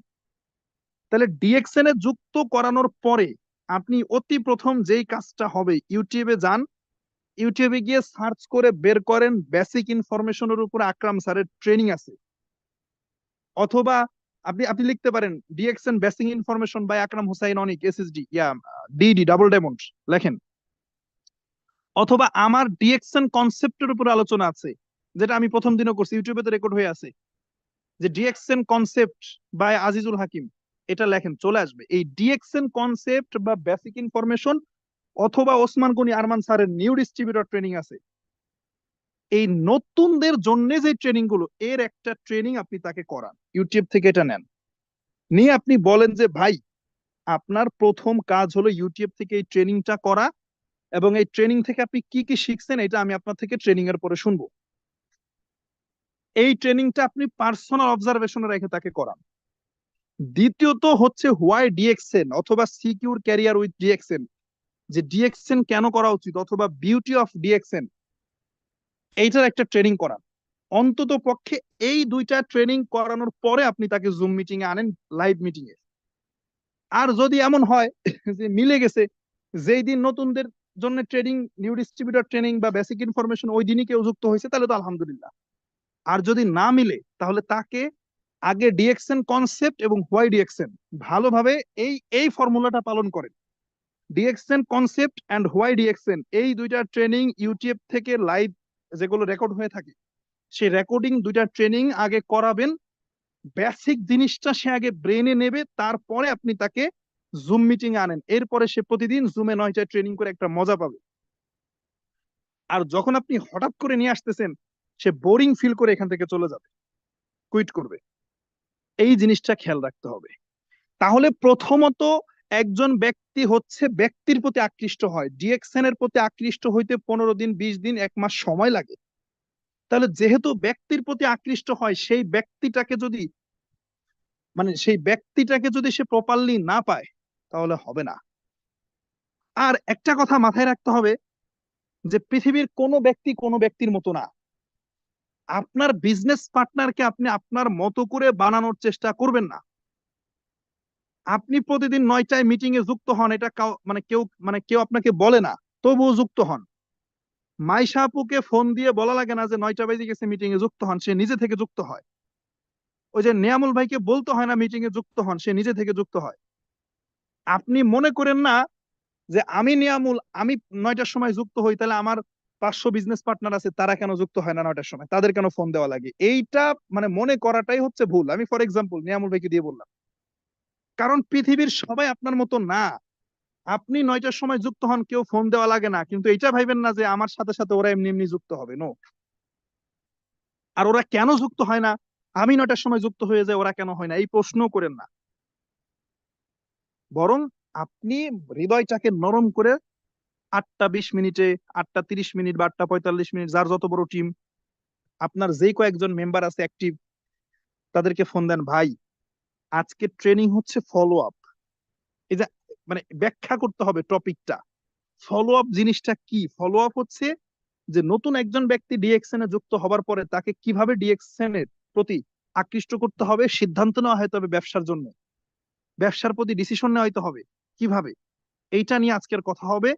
তাহলে ডিএক্সএন এ যুক্ত করানোর পরে আপনি অতি প্রথম যেই কাজটা হবে, ইউটিউবে যান, ইউটিউবে গিয়ে সার্চ করে বের করেন বেসিক ইনফরমেশনের উপর আকরাম স্যারের ট্রেনিং আছে, অথবা আপনি আপনি লিখতে পারেন DXN basic information by Akram Hussain Anik SSD, DD double diamond লেখেন। অথবা আমার ডিএক্সএন কনসেপ্টের উপর আলোচনা আছে, যেটা আমি প্রথম দিনও করছি, ইউটিউবে তো রেকর্ড হয়ে আছে, যে ডিএক্সএন কনসেপ্ট বাই আজিজুল হাকিম, এটা লেখেন, চলে আসবে। এই ডিএক্সএন কনসেপ্ট বা বেসিক ইনফরমেশন, অথবা ওসমান গনি আরমান স্যারের নিউ ডিস্ট্রিবিউটর ট্রেনিং আছে, এই নতুনদের জন্য যে ট্রেনিং গুলো, এর একটা ট্রেনিং আপনি তাকে করান, ইউটিউব থেকে এটা নেন, নিয়ে আপনি বলেন যে ভাই আপনার প্রথম কাজ হলো ইউটিউব থেকে এই ট্রেনিংটা করা, এবং এই ট্রেনিং থেকে আপনি কি কি শিখছেন এটা আমি আপনার থেকে ট্রেনিং এর পরে শুনবো। এই ট্রেনিংটা আপনি পার্সোনাল অবজারভেশনে রেখে তাকে করান। দ্বিতীয়ত হচ্ছে হোয়াই ডিএক্সএন অথবা সিকিউর ক্যারিয়ার উইথ ডিএক্সএন, যে ডিএক্সএন কেন করা উচিত অথবা বিউটি অফ ডিএক্সএন, এইটার একটা ট্রেনিং করান। অন্তত পক্ষে এই দুইটা ট্রেনিং করানোর পরে আপনি তাকে জুম মিটিং এ আনেন, লাইভ মিটিং এ। আর যদি এমন হয় যে মিলে গেছে, যেই দিন নতুনদের জন্য ট্রেনিং, নিউ ডিস্ট্রিবিউটর ট্রেনিং বা বেসিক ইনফরমেশন ওই দিনই কেউ যুক্ত হয়েছে, তাহলে তো আলহামদুলিল্লাহ। আর যদি না মিলে তাহলে তাকে আগে ডিএক্সএন কনসেপ্ট এবং হোয়াই ডিএক্সএন ভালোভাবে এই এই ফর্মুলাটা পালন করেন। DXN concept and why DXN এই দুইটা ট্রেনিং ইউটিউব থেকে লাইভ যেগুলো রেকর্ড হয়ে থাকে, সেই রেকর্ডিং দুইটা ট্রেনিং আগে করাবেন। বেসিক জিনিসটা সে আগে ব্রেনে নেবে, তারপরে আপনি তাকে জুম মিটিং এ আনেন। এরপরে সে প্রতিদিন জুমে 9টায় ট্রেনিং করে একটা মজা পাবে। আর যখন আপনি হঠাৎ করে নিয়ে আসতেছেন, সে বোরিং ফিল করে এখান থেকে চলে যাবে, কুইট করবে। এই জিনিসটা খেয়াল রাখতে হবে। তাহলে প্রথমত একজন ব্যক্তি হচ্ছে ব্যক্তির প্রতি আকৃষ্ট হয়, ডিএক্সএন এর প্রতি আকৃষ্ট হইতে 15 দিন, 20 দিন, 1 মাস সময় লাগে। তাহলে যেহেতু ব্যক্তির প্রতি আকৃষ্ট হয়, সেই ব্যক্তিটাকে যদি সে প্রপারলি না পায় তাহলে হবে না। আর একটা কথা মাথায় রাখতে হবে যে পৃথিবীর কোনো ব্যক্তি কোনো ব্যক্তির মতো না। আপনার বিজনেস পার্টনারকে আপনি আপনার মতো করে বানানোর চেষ্টা করবেন না। আপনি প্রতিদিন 9টায় মিটিং এ যুক্ত হন, এটা কেউ আপনাকে বলে না, তবুও যুক্ত হন। মাইশা আপুকে ফোন দিয়ে বলা লাগে না যে 9টা বেজে গেছে মিটিং এ যুক্ত হন, সে নিজে থেকে যুক্ত হয়। ওই যে নিয়ামুল ভাইকে বলতে হয় না মিটিং এ যুক্ত হন, সে নিজে থেকে যুক্ত হয়। আপনি মনে করেন না যে আমি নিয়ামুল, আমি 9টার সময় যুক্ত হই, তাহলে আমার 500 বিজনেস পার্টনার আছে, তারা কেন যুক্ত হয় না 9টার সময়, তাদের কেন ফোন দেওয়া লাগে? এইটা মনে করাটাই হচ্ছে ভুল। আমি ফর এক্সাম্পল নিয়ামুল ভাইকে দিয়ে বললাম, কারণ পৃথিবীর সবাই আপনার মতো না। আপনি 9টার সময় যুক্ত হন, কেউ ফোন দেওয়া লাগে না, কিন্তু এটা ভাইবেন না যে আমার সাথে সাথে ওরা এমনি এমনি যুক্ত হবে। নো। আর ওরা কেন যুক্ত হয় না, আমি 9টার সময় যুক্ত হয়ে যায়, ওরা কেন হয় না, এই প্রশ্নও করেন না। বরং আপনি হৃদয়টাকে নরম করে 8টা 20 মিনিটে, 8টা 30 মিনিট বা 8টা 45 মিনিট, যার যত বড় টিম, আপনার যেই কয়েকজন মেম্বার আছে অ্যাক্টিভ, তাদেরকে ফোন দেন, ভাই আজকে ট্রেনিং হচ্ছে ফলো আপ। এই যে ব্যাখ্যা করতে হবে টপিকটা। ফলো আপ জিনিসটা কি? ফলো আপ হচ্ছে যে নতুন একজন ব্যক্তি ডিএক্সএন এ যুক্ত হবার পরে তাকে কিভাবে ডিএক্সএন এর প্রতি আকৃষ্ট করতে হবে, সিদ্ধান্ত নেওয়া হতে হবে ব্যবসার জন্য, ব্যবসার প্রতি ডিসিশন নেওয়া হতে হবে কিভাবে, এইটা নিয়ে আজকের কথা হবে।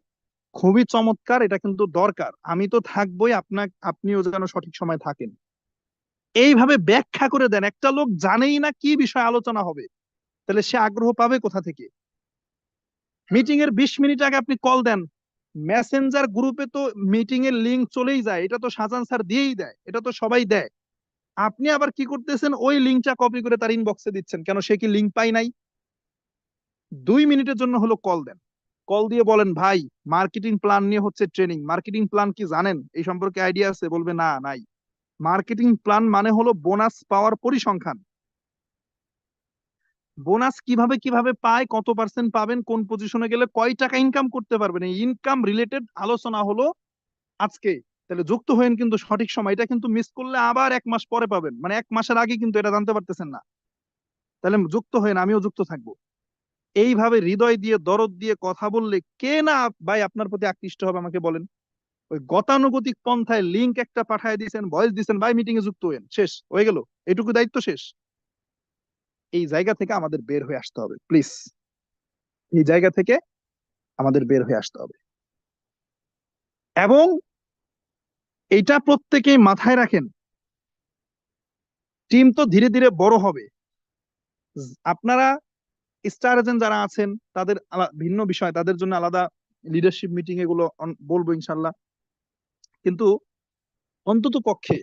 খুবই চমৎকার, এটা কিন্তু দরকার। আমি তো থাকবোই, আপনিও যেন সঠিক সময় থাকেন। এইভাবে ব্যাখ্যা করে দেন। একটা লোক জানেই না কি বিষয় আলোচনা হবে, তাহলে সে আগ্রহ পাবে কোথা থেকে? মিটিং এর 20 মিনিট আগে আপনি কল দেন, মেসেঞ্জার গ্রুপে তো মিটিং এর লিংক চলেই যায়, এটা তো শাহজাহান স্যার দিয়েই দেয়, এটা তো সবাই দেয়। আপনি আবার কি করতেছেন, ওই লিংকটা কপি করে তার ইনবক্সে দিচ্ছেন। কেন? সে কি লিংক পাই নাই? 2 মিনিটের জন্য হলো কল দেন, কল দিয়ে বলেন, ভাই মার্কেটিং প্ল্যান নিয়ে হচ্ছে ট্রেনিং, মার্কেটিং প্ল্যান কি জানেন, এই সম্পর্কে আইডিয়া আছে? বলবে না, নাই। মার্কেটিং প্ল্যান মানে হলো বোনাস পাওয়ার পরিসংখ্যান। বোনাস কিভাবে কিভাবে পায়, কত পার্সেন্ট পাবেন, কোন পজিশনে গেলে কয় টাকা ইনকাম করতে পারবেন, এই ইনকাম রিলেটেড আলোচনা হলো আজকে। তাহলে যুক্ত হয়েন কিন্তু সঠিক সময়, এটা কিন্তু মিস করলে আবার 1 মাস পরে পাবেন, 1 মাসের আগে কিন্তু এটা জানতে পারতেছেন না। তাহলে যুক্ত হয়েন, আমিও যুক্ত থাকবো। এইভাবে হৃদয় দিয়ে দরদ দিয়ে কথা বললে কে না ভাই আপনার প্রতি আকৃষ্ট হবে আমাকে বলেন? ওই গতানুগতিক পন্থায় লিংক একটা পাঠায় দিয়েছেন, ভয়েস দিয়েছেন, ভাই মিটিং এ যুক্ত হয়েন, শেষ হয়ে গেল, এইটুকু দায়িত্ব শেষ। এই জায়গা থেকে আমাদের বের হয়ে আসতে হবে প্লিজ, এই জায়গা থেকে আমাদের বের হয়ে আসতে হবে। এবং এটা প্রত্যেকেই মাথায় রাখেন, টিম তো ধীরে ধীরে বড় হবে। আপনারা স্টার এজেন্ট যারা আছেন তাদের ভিন্ন বিষয়, তাদের জন্য আলাদা লিডারশিপ মিটিং এগুলো বলবো ইনশাল্লাহ। কিন্তু অন্তত পক্ষে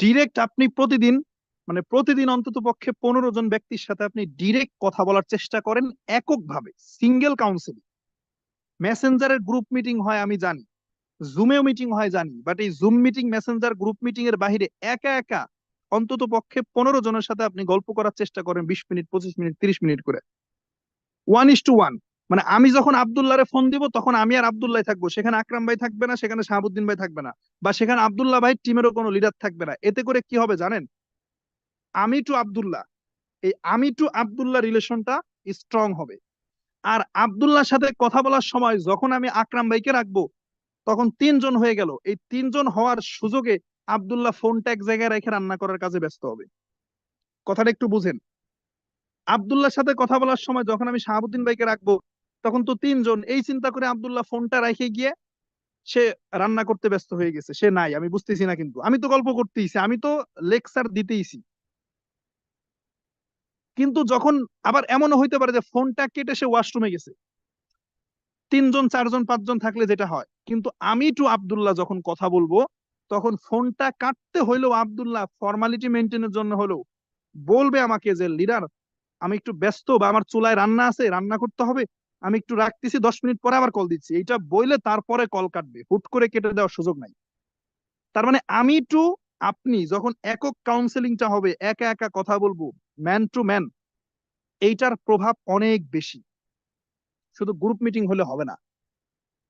ডিরেক্ট আপনি প্রতিদিন অন্তত পক্ষে 15 জন ব্যক্তির সাথে আপনি ডিরেক্ট কথা বলার চেষ্টা করেন, এককভাবে, সিঙ্গেল কাউন্সিল। মেসেঞ্জারের গ্রুপ মিটিং হয় আমি জানি, জুমেও মিটিং হয় জানি, বাট এই zoom meeting, Messenger, group meeting এর বাহিরে একা একা অন্তত পক্ষে 15 জনের সাথে আপনি গল্প করার চেষ্টা করেন 20 মিনিট, 25 মিনিট, 30 মিনিট করে, 1:1। মানে আমি যখন আব্দুল্লাহরে ফোন দিব তখন আমি আর আব্দুল্লাহ থাকবো, সেখানে আকরাম ভাই থাকবে না, সেখানে শাহাবুদ্দিন ভাই থাকবে না, বা সেখানে আব্দুল্লাহ ভাই টিমেরও কোনো লিডার থাকবে না। এতে করে কি হবে জানেন? আমি টু আব্দুল্লাহ, এই আমি টু আব্দুল্লাহ রিলেশনটা স্ট্রং হবে। আর আব্দুল্লাহর সাথে কথা বলার সময় যখন আমি আকরাম ভাইকে রাখবো তখন 3 জন হয়ে গেল। এই 3 জন হওয়ার সুযোগে আব্দুল্লাহ ফোনটা এক জায়গায় রেখে রান্না করার কাজে ব্যস্ত হবে। কথাটা একটু বুঝেন। আব্দুল্লাহর সাথে কথা বলার সময় যখন আমি শাহাবুদ্দিন ভাইকে রাখবো তখন তো 3 জন, এই চিন্তা করে আব্দুল্লাহ ফোনটা রেখে গিয়ে সে রান্না করতে ব্যস্ত হয়ে গেছে, সে নাই, আমি বুঝতেছি না, কিন্তু আমি তো গল্প করতেইছি, আমি তো লেকচার দিতেইছি। কিন্তু যখন আবার এমনও হইতে পারে যে ফোনটা কেটে সে ওয়াশরুমে গেছে, 3 জন 4 জন 5 জন থাকলে যেটা হয়। কিন্তু আমি টু আব্দুল্লাহ যখন কথা বলবো তখন ফোনটা কাটতে হইলেও আব্দুল্লাহ ফর্মালিটি মেনটেনের জন্য হলেও বলবে আমাকে যে লিডার আমি একটু ব্যস্ত, বা আমার চুলায় রান্না আছে, রান্না করতে হবে, আমি একটু রাখতেছি, 10 মিনিট পরে আবার কল দিচ্ছি, এইটা বইলে তারপরে কল কাটবে, হুট করে কেটে দেওয়ার সুযোগ নাই। তার মানে আমি টু আপনি যখন একক কাউন্সেলিংটা হবে, একা একা কথা বলবো, ম্যান টু ম্যান, এইটার প্রভাব অনেক বেশি। শুধু গ্রুপ মিটিং হলে হবে না।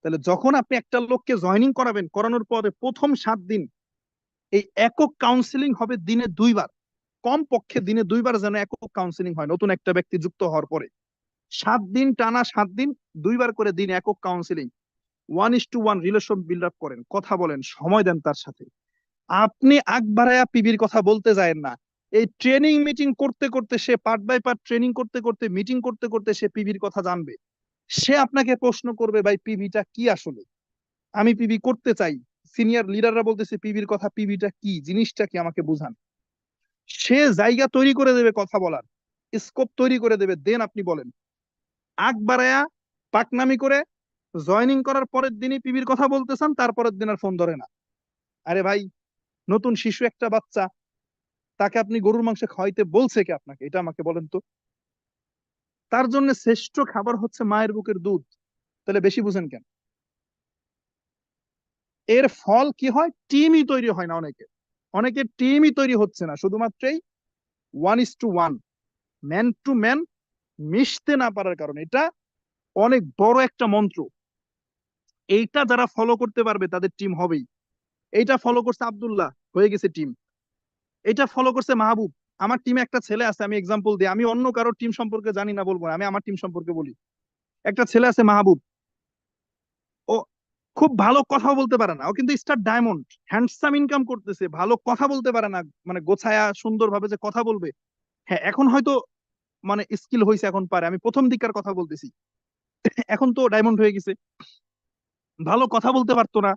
তাহলে যখন আপনি একটা লোককে জয়েনিং করাবেন, করানোর পরে প্রথম 7 দিন এই একক কাউন্সিলিং হবে দিনে 2 বার, কম পক্ষে দিনে 2 বার যেন একক কাউন্সিলিং হয় নতুন একটা ব্যক্তি যুক্ত হওয়ার পরে। 7 দিন টানা, 7 দিন 2 বার করে দিন একক কাউন্সিলিং, 1:1 রিলেশন বিল্ড আপ করেন, কথা বলেন, সময় দেন তার সাথে। আপনি আগ বাড়ায়া পিবির কথা বলতে যায়েন না। এই ট্রেনিং মিটিং করতে করতে, সে পার্ট বাই পার্ট ট্রেনিং করতে করতে, মিটিং করতে করতে সে পিবির কথা জানবে। সে আপনাকে প্রশ্ন করবে, ভাই পিবিটা কি আসলে, আমি পিবি করতে চাই, সিনিয়র লিডাররা বলতেছে পিবির কথা, পিবিটা কি জিনিসটা কি আমাকে বুঝান। সে জায়গা তৈরি করে দেবে কথা বলার, স্কোপ তৈরি করে দেবে, দেন আপনি বলেন। আগ বাড়ায়া পাকনামি করে জয়েনিং করার পরের দিনই পিবির কথা বলতেছেন, তারপরের দিন আর ফোন ধরে না। আরে ভাই, নতুন শিশু একটা বাচ্চা, তাকে আপনি গরুর মাংস খাওয়াইতে বলছে কে আপনাকে, এটা আমাকে বলেন তো। তার জন্য শ্রেষ্ঠ খাবার হচ্ছে মায়ের বুকের দুধ, তাহলে বেশি বুঝেন কেন? এর ফল কি হয়? টিমই তৈরি হয় না, অনেকের টিমই তৈরি হচ্ছে না, শুধুমাত্রই 1:1 ম্যান টু ম্যান মিশতে না পারার কারণে। এটা অনেক বড় একটা মন্ত্র, এইটা যারা ফলো করতে পারবে তাদের টিম হবেই। এইটা ফলো করছে আব্দুল্লাহ, হয়ে গেছে টিম। এটা ফলো করছে মাহবুব। আমার টিমে একটা ছেলে আছে, আমি এক্সাম্পল দিই, আমি অন্য কারো টিম সম্পর্কে জানি না, বলবো না, আমি আমার টিম সম্পর্কে বলি। একটা ছেলে আছে মাহবুব, ও খুব ভালো কথা বলতে পারে না, ও কিন্তু স্টার ডায়মন্ড, হ্যান্ডসাম ইনকাম করতেছে, ভালো কথা বলতে পারে না, মানে গোছায়া সুন্দর ভাবে যে কথা বলবে, হ্যাঁ এখন হয়তো মানে স্কিল হয়েছে, এখন পারে, আমি প্রথম দিককার কথা বলতেছি, এখন তো ডায়মন্ড হয়ে গেছে। ভালো কথা বলতে পারতো না,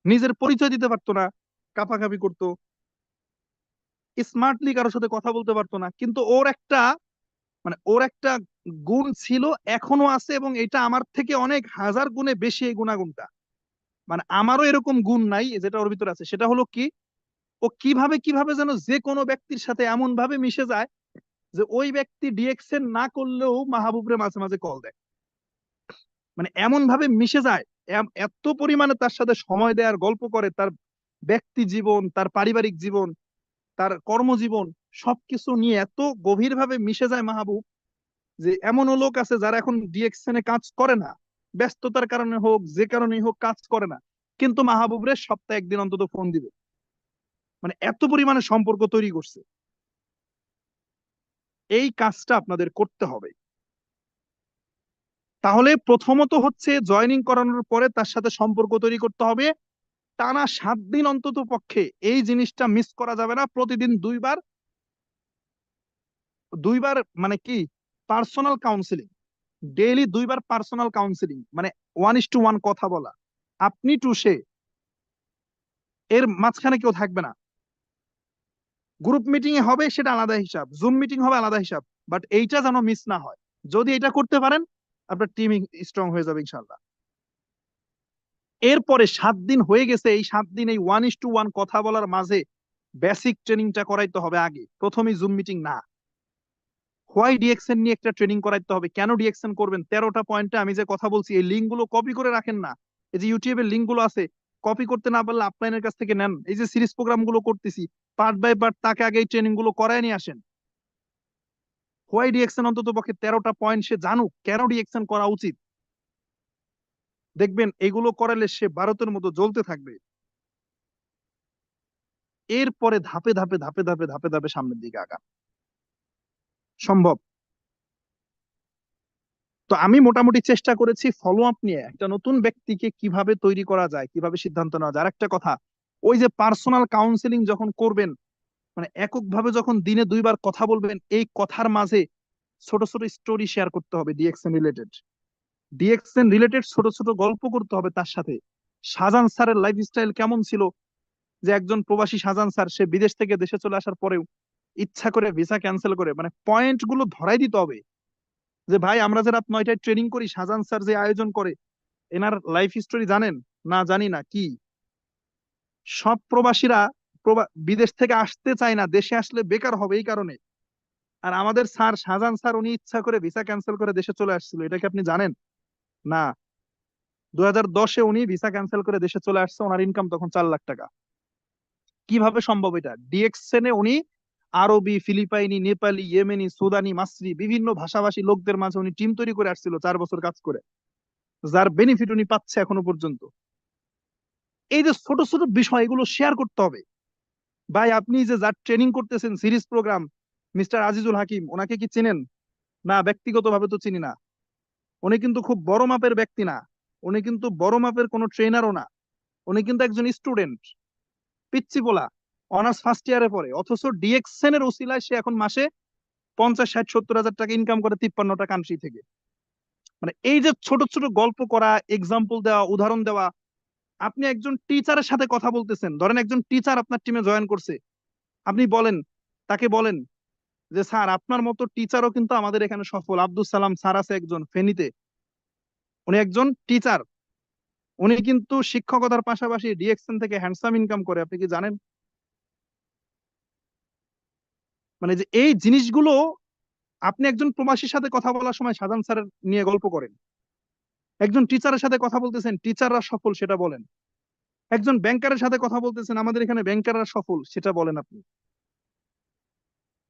নিজের পরিচয় দিতে পারতো না, কাপাকাপি করতো, স্মার্টলি কারোর সাথে কথা বলতে পারতো না। কিন্তু ওর একটা গুণ ছিল, এখনো আছে, এবং এটা আমার থেকে অনেক হাজার গুণে বেশি এই গুণাগুণটা। মানে আমারও এরকম গুণ নাই যেটা ওর ভিতরে আছে। সেটা হলো কি, ও কিভাবে কিভাবে যেন যে কোনো ব্যক্তির সাথে এমন ভাবে মিশে যায় যে ওই ব্যক্তি ডিএক্সএন না করলেও মাহবুবরে মাঝে মাঝে কল দেয়। মানে এমন ভাবে মিশে যায়, এত পরিমাণে তার সাথে সময় দেয় আর গল্প করে, তার ব্যক্তি জীবন, তার পারিবারিক জীবন, তার কর্মজীবন, সবকিছু নিয়ে এত গভীর ভাবে মিশে যায় মাহবুব, যে এমনও লোক আছে যারা এখন ডিএক্সএন এ কাজ করে না, ব্যস্ততার কারণে হোক, যে কারণেই হোক কাজ করে না, কিন্তু মাহবুবরে সপ্তাহে একদিন অন্তত ফোন দিবে। মানে এত পরিমাণে সম্পর্ক তৈরি করছে। এই কাজটা আপনাদের করতে হবে। তাহলে প্রথমত হচ্ছে জয়েনিং করানোর পরে তার সাথে সম্পর্ক তৈরি করতে হবে, টানা 7 দিন অন্তত পক্ষে এই জিনিসটা মিস করা যাবে না। প্রতিদিন 2 বার, 2 বার মানে কি, পার্সোনাল কাউন্সিলিং, ডেইলি 2 বার পার্সোনাল কাউন্সিলিং, মানে 1:1 কথা বলা, আপনি টু সে, এর মাঝখানে কেউ থাকবে না। গ্রুপ মিটিং এ হবে সেটা আলাদা হিসাব, জুম মিটিং হবে আলাদা হিসাব, বাট এইটা যেন মিস না হয়। যদি এটা করতে পারেন আপনার টিম স্ট্রং হয়ে যাবে ইনশাল্লাহ। এরপরে 7 দিন হয়ে গেছে, এই 7 দিন এই 1:1 কথা বলার মাঝে বেসিক ট্রেনিংটা করাইতে হবে আগে, প্রথমেই জুম মিটিং না। হোয়াই ডিএক্সএন নিয়ে একটা ট্রেনিং করাইতে হবে, কেন ডিএক্সএন করবেন, 13টা পয়েন্টে আমি যে কথা বলছি, এই লিঙ্ক গুলো কপি করে রাখেন না, এই যে ইউটিউবের লিঙ্ক গুলো আছে, কপি করতে না পারলে আপলাইনের কাছ থেকে নেন। এই যে সিরিজ প্রোগ্রাম গুলো করতেছি, পার্ট বাই পার্ট তাকে আগে এই ট্রেনিং গুলো করায় নিয়ে আসেন। হোয়াই ডিএকশন অন্তত পক্ষে 13টা পয়েন্ট সে জানুক কেন ডিএকশন করা উচিত। দেখবেন এগুলো করালে সে ভারতের মতো জ্বলতে থাকবে। এরপরে ধাপে ধাপে ধাপে ধাপে ধাপে ধাপে সামনের দিকে আগান সম্ভব। তো আমি মোটামুটি চেষ্টা করেছি ফলো আপ নিয়ে একটা নতুন ব্যক্তিকে কিভাবে তৈরি করা যায়, কিভাবে সিদ্ধান্ত নেওয়া যায়। আর একটা কথা, ওই যে পার্সোনাল কাউন্সেলিং যখন করবেন, মানে এককভাবে যখন দিনে 2বার কথা বলবেন, এই কথার মাঝে ছোট ছোট স্টোরি শেয়ার করতে হবে ডিএক্সএন রিলেটেড ছোট ছোট গল্প করতে হবে তার সাথে। শাহজাহান স্যারের লাইফস্টাইল কেমন ছিল, যে একজন প্রবাসী শাহজাহান স্যার সে বিদেশ থেকে দেশে চলে আসার পরেও ইচ্ছা করে ভিসা ক্যান্সেল করে, মানে পয়েন্ট গুলো ধরাই দিতে হবে যে ভাই আমরা যে রাত 9টায় ট্রেনিং করি, শাহজাহান স্যার যে আয়োজন করে, এনার লাইফ হিস্টোরি জানেন না? জানি না। কি সব প্রবাসীরা বিদেশ থেকে আসতে চায় না, দেশে আসলে বেকার হবে এই কারণে। আর আমাদের স্যার শাহজাহান স্যার উনি ইচ্ছা করে ভিসা ক্যান্সেল করে দেশে চলে আসছিল, এটা কি আপনি জানেন না? 2010-এ উনি ভিসা ক্যান্সেল করে দেশে চলে আসছে, ওনার ইনকাম তখন 4 লাখ টাকা। কিভাবে সম্ভব এটা? ডিএক্সএন এ উনি আরবি, ফিলিপাইনি, নেপালি, ইয়েমেনি, সুদানি, মাসরি বিভিন্ন ভাষাভাষী লোকদের মাঝে উনি টিম তৈরি করে আসছিল 4 বছর কাজ করে, যার বেনিফিট উনি পাচ্ছে এখনো পর্যন্ত। এই যে ছোট ছোট বিষয়, এগুলো শেয়ার করতে হবে। ভাই আপনি যে যার ট্রেনিং করতেছেন সিরিজ প্রোগ্রাম, মিস্টার আজিজুল হাকিম, ওনাকে কি চেনেন? না, ব্যক্তিগতভাবে তো চিনি না। উনি কিন্তু খুব বড় মাপের ব্যক্তি না, উনি কিন্তু বড় মাপের কোনো ট্রেনারও না। উনি কিন্তু একজন স্টুডেন্ট, পিচ্চি পোলা, অনার্স ফার্স্ট ইয়ারে পড়ে, অথচ ডিএক্সএন এর ওসিলায় সে এখন মাসে 50, 60, 70 হাজার টাকা ইনকাম করে 53টা কান্ট্রি থেকে। মানে এই যে ছোট ছোট গল্প করা, এক্সাম্পল দেওয়া, উদাহরণ দেওয়া। আপনি একজন টিচারের সাথে কথা বলতেছেন, ধরেন একজন টিচার আপনার টিমে জয়েন করছে, আপনি বলেন, তাকে বলেন যে স্যার আপনার মতো টিচারও কিন্তু আমাদের এখানে সফল। আব্দুল সালাম স্যার আছে একজন ফেনীতে, উনি একজন টিচার, উনি কিন্তু শিক্ষকতার পাশাপাশি ডিএক্সএন থেকে হ্যান্ডসাম ইনকাম করে, আপনি কি জানেন? মানে যে এই জিনিসগুলো, আপনি একজন প্রবাসীর সাথে কথা বলার সময় শাহজাহান স্যারের নিয়ে গল্প করেন, একজন টিচারের সাথে কথা বলতেছেন টিচাররা সফল সেটা বলেন, একজন ব্যাংকারের সাথে কথা বলতেছেন আমাদের এখানে ব্যাংকাররা সফল সেটা বলেন। আপনি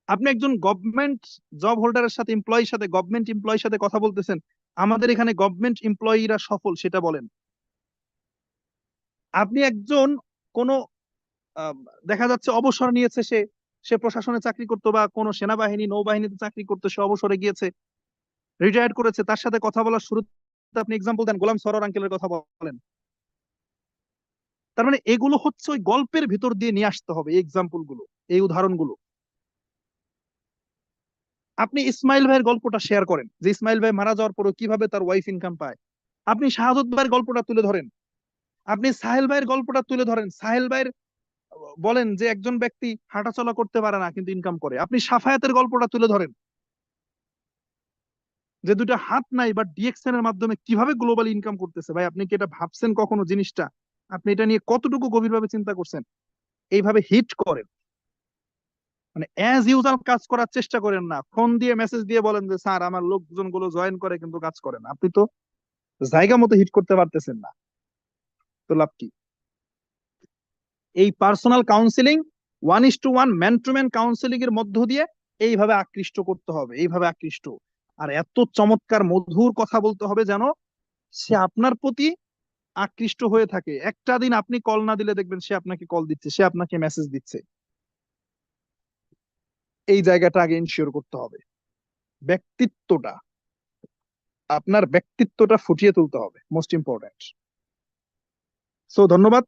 আপনি একজন গভর্নমেন্ট জব হোল্ডারের সাথে, এমপ্লয়ির সাথে, গভর্নমেন্ট এমপ্লয়ির সাথে কথা বলতেছেন, আমাদের এখানে গভর্নমেন্ট এমপ্লয়িরা সফল সেটা বলেন। আপনি একজন কোন দেখা যাচ্ছে অবসর নিয়েছে, সে সে প্রশাসনে চাকরি করতো বা কোনো সেনাবাহিনী নৌবাহিনীতে চাকরি করতো, সে অবসরে গিয়েছে, রিটায়ার্ড করেছে, তার সাথে কথা বলার শুরুতে আপনি এক্সাম্পল দেন, গোলাম সরোয়ার আঙ্কেলের কথা বলেন। তার মানে এগুলো হচ্ছে ওই গল্পের ভিতর দিয়ে নিয়ে আসতে হবে এই এক্সাম্পল গুলো, এই উদাহরণগুলো। আপনি ইসমাইল ভাইয়ের গল্পটা শেয়ার করেন, যে ইসমাইল ভাই মারা যাওয়ার পরও কিভাবে তার ওয়াইফ ইনকাম পায়। আপনি শাহাদত ভাইয়ের গল্পটা তুলে ধরেন, আপনি সাহেল ভাইয়ের গল্পটা তুলে ধরেন। সাহেল ভাইয়ের বলেন যে একজন ব্যক্তি হাঁটাচলা করতে পারে না কিন্তু ইনকাম করে। আপনি সাফায়াতের গল্পটা তুলে ধরেন, যে দুটো হাত নাই বাট ডিএক্সএন এর মাধ্যমে কিভাবে গ্লোবাল ইনকাম করতেছে। ভাই আপনি কি এটা ভাবছেন কখনো জিনিসটা? আপনি এটা নিয়ে কতটুকু গভীরভাবে চিন্তা করছেন? এইভাবে হিট করেন, মানে অ্যাজ ইউজুয়াল কাজ করার চেষ্টা করেন না। ফোন দিয়ে মেসেজ দিয়ে বলেন যে স্যার আমার লোকজন গুলো জয়েন করে কিন্তু কাজ করে না। আপনি তো জায়গা মতো হিট করতে পারতেছেন না, তো লাভ কি? এই personal counselling, 1:1 man to man counselling এর মধ্য দিয়ে এইভাবে আকৃষ্ট করতে হবে, এইভাবে আকৃষ্ট। আর এত চমৎকার মধুর কথা বলতে হবে যেন সে আপনার প্রতি আকৃষ্ট হয়ে থাকে। একটা দিন আপনি কল না দিলে দেখবেন সে আপনাকে কল দিচ্ছে, সে আপনাকে মেসেজ দিচ্ছে। এই জায়গাটা আগে ইনশিওর করতে হবে। ব্যক্তিত্বটা, আপনার ব্যক্তিত্বটা ফুটিয়ে তুলতে হবে, মোস্ট ইম্পর্টেন্ট। সো ধন্যবাদ।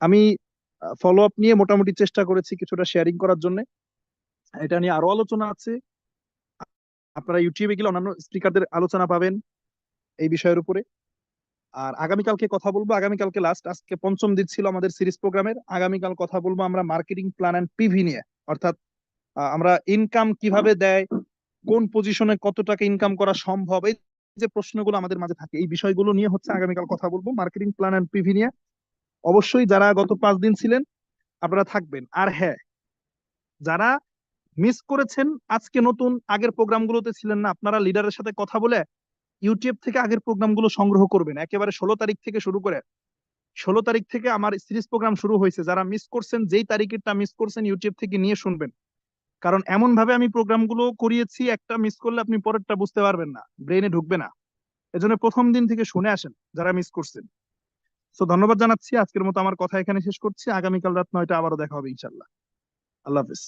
আমি ফলো আপ নিয়ে মোটামুটি চেষ্টা করেছি কিছুটা শেয়ারিং করার জন্য। এটা নিয়ে আরো আলোচনা আছে, আপনারা ইউটিউবে গেলে অন্যান্য স্পিকারদের আলোচনা পাবেন এই বিষয়ের উপরে। আর আগামীকালকে কথা বলবো, আগামীকালকে লাস্ট, আজকে 5ম দিন ছিল আমাদের সিরিজ প্রোগ্রামের। আগামীকাল কথা বলবো আমরা মার্কেটিং প্ল্যান এন্ড পিভি নিয়ে, অর্থাৎ আমরা ইনকাম কিভাবে দেয়, কোন পজিশনে কত টাকা ইনকাম করা সম্ভব, এই যে প্রশ্নগুলো আমাদের মাঝে থাকে, এই বিষয়গুলো নিয়ে হচ্ছে আগামীকাল কথা বলবো, মার্কেটিং প্ল্যান এন্ড পিভি নিয়ে। অবশ্যই যারা গত 5 দিন ছিলেন আপনারা থাকবেন। আর হ্যাঁ, যারা মিস করেছেন, আজকে নতুন, আগের প্রোগ্রামগুলোতে ছিলেন না, আপনারা লিডারের সাথে কথা বলে ইউটিউব থেকে আগের প্রোগ্রামগুলো সংগ্রহ করবেন, একেবারে 16 তারিখ থেকে শুরু করে 16 তারিখ থেকে আমার সিরিজ প্রোগ্রাম শুরু হয়েছে, যারা মিস করছেন, যেই তারিখেরটা মিস করছেন ইউটিউব থেকে নিয়ে শুনবেন। কারণ এমন ভাবে আমি প্রোগ্রামগুলো করিয়েছি, একটা মিস করলে আপনি পরেরটা বুঝতে পারবেন না, ব্রেনে ঢুকবে না। এজন্য প্রথম দিন থেকে শুনে আসেন যারা মিস করছেন। তো ধন্যবাদ জানাচ্ছি, আজকের মতো আমার কথা এখানে শেষ করছি। আগামীকাল রাত 9টায় আবারও দেখা হবে ইনশাল্লাহ। আল্লাহ হাফেজ।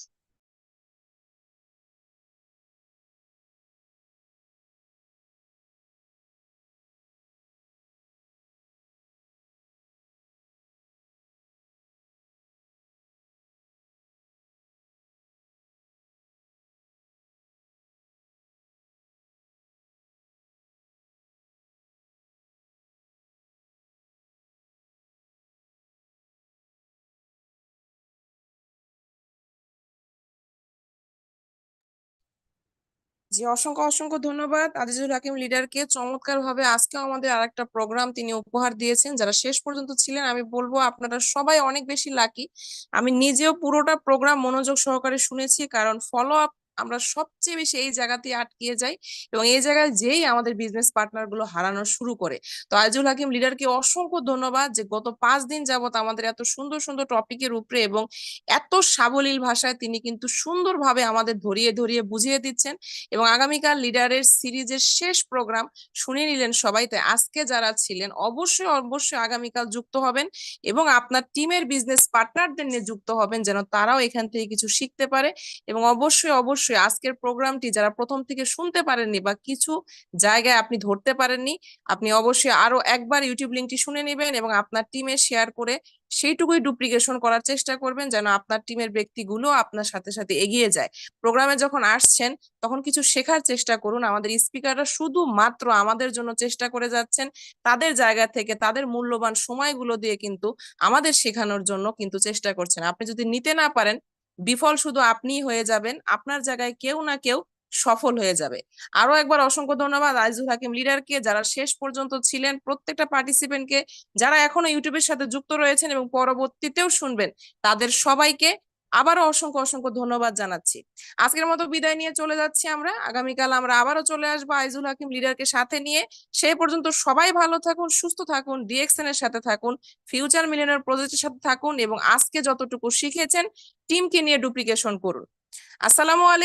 জি, অসংখ্য অসংখ্য ধন্যবাদ আজিজুল হাকিম লিডারকে। চমৎকার ভাবে আজকেও আমাদের আরেকটা প্রোগ্রাম তিনি উপহার দিয়েছেন। যারা শেষ পর্যন্ত ছিলেন, আমি বলবো আপনারা সবাই অনেক বেশি লাকি। আমি নিজেও পুরোটা প্রোগ্রাম মনোযোগ সহকারে শুনেছি, কারণ ফলো আপ আমরা সবচেয়ে বেশি এই জায়গাতেই আটকিয়ে যাই এবং এই জায়গায় যেই আমাদের বিজনেস পার্টনার গুলো হারানো শুরু করে। তো আজিজুল হাকিম লিডারকে অসংখ্য ধন্যবাদ যে গত 5 দিন যাবত আমাদের এত সুন্দর সুন্দর টপিকের উপরে এবং এত সাবলীল ভাষায় তিনি কিন্তু সুন্দরভাবে আমাদের ধরিয়ে ধরিয়ে বুঝিয়ে দিচ্ছেন। এবং আগামীকাল লিডারের সিরিজের শেষ প্রোগ্রাম শুনে নিলেন সবাই। তাই আজকে যারা ছিলেন অবশ্যই অবশ্যই আগামীকাল যুক্ত হবেন এবং আপনার টিমের বিজনেস পার্টনারদের নিয়ে যুক্ত হবেন, যেন তারাও এখান থেকে কিছু শিখতে পারে। এবং অবশ্যই অবশ্যই আজকের প্রোগ্রামটি যারা প্রথম থেকে শুনতে পারেননি বা কিছু জায়গায় আপনি ধরতে পারেননি, আপনি অবশ্যই আরো একবার ইউটিউব লিঙ্কটি শুনে নেবেন এবং আপনার টিমে শেয়ার করে সেইটুকুই ডুপ্লিকেশন করার চেষ্টা করবেন, যেন আপনার টিমের ব্যক্তিগুলো আপনার সাথে সাথে এগিয়ে যায়। প্রোগ্রামে যখন আসছেন তখন কিছু শেখার চেষ্টা করুন। আমাদের স্পিকাররা শুধুমাত্র আমাদের জন্য চেষ্টা করে যাচ্ছেন, তাদের জায়গা থেকে তাদের মূল্যবান সময়গুলো দিয়ে কিন্তু আমাদের শেখানোর জন্য কিন্তু চেষ্টা করছেন। আপনি যদি নিতে না পারেন, বিফল শুধু আপনিই হয়ে যাবেন, আপনার জায়গায় কেউ না কেউ সফল হয়ে যাবে। আরো একবার অসংখ্য ধন্যবাদ আজিজুল হাকিম লিডারকে, যারা শেষ পর্যন্ত ছিলেন, প্রত্যেকটা পার্টিসিপেন্টকে, যারা এখনো ইউটিউবের সাথে যুক্ত রয়েছেন এবং পরবর্তীতেও শুনবেন, তাদের সবাইকে আবারও অসংখ্য অসংখ্য ধন্যবাদ জানাচ্ছি। আজকের মতো বিদায় নিয়ে চলে যাচ্ছি আমরা। আগামীকাল আমরা আবারও চলে আসবো আজিজুল হাকিম লিডারকে সাথে নিয়ে। সেই পর্যন্ত সবাই ভালো থাকুন, সুস্থ থাকুন, ডিএক্সএন এর সাথে থাকুন, ফিউচার মিলিয়নিয়ার প্রজেক্টের সাথে থাকুন এবং আজকে যতটুকু শিখেছেন টিমকে নিয়ে ডুপ্লিকেশন করুন। আসসালামু আলাইকুম।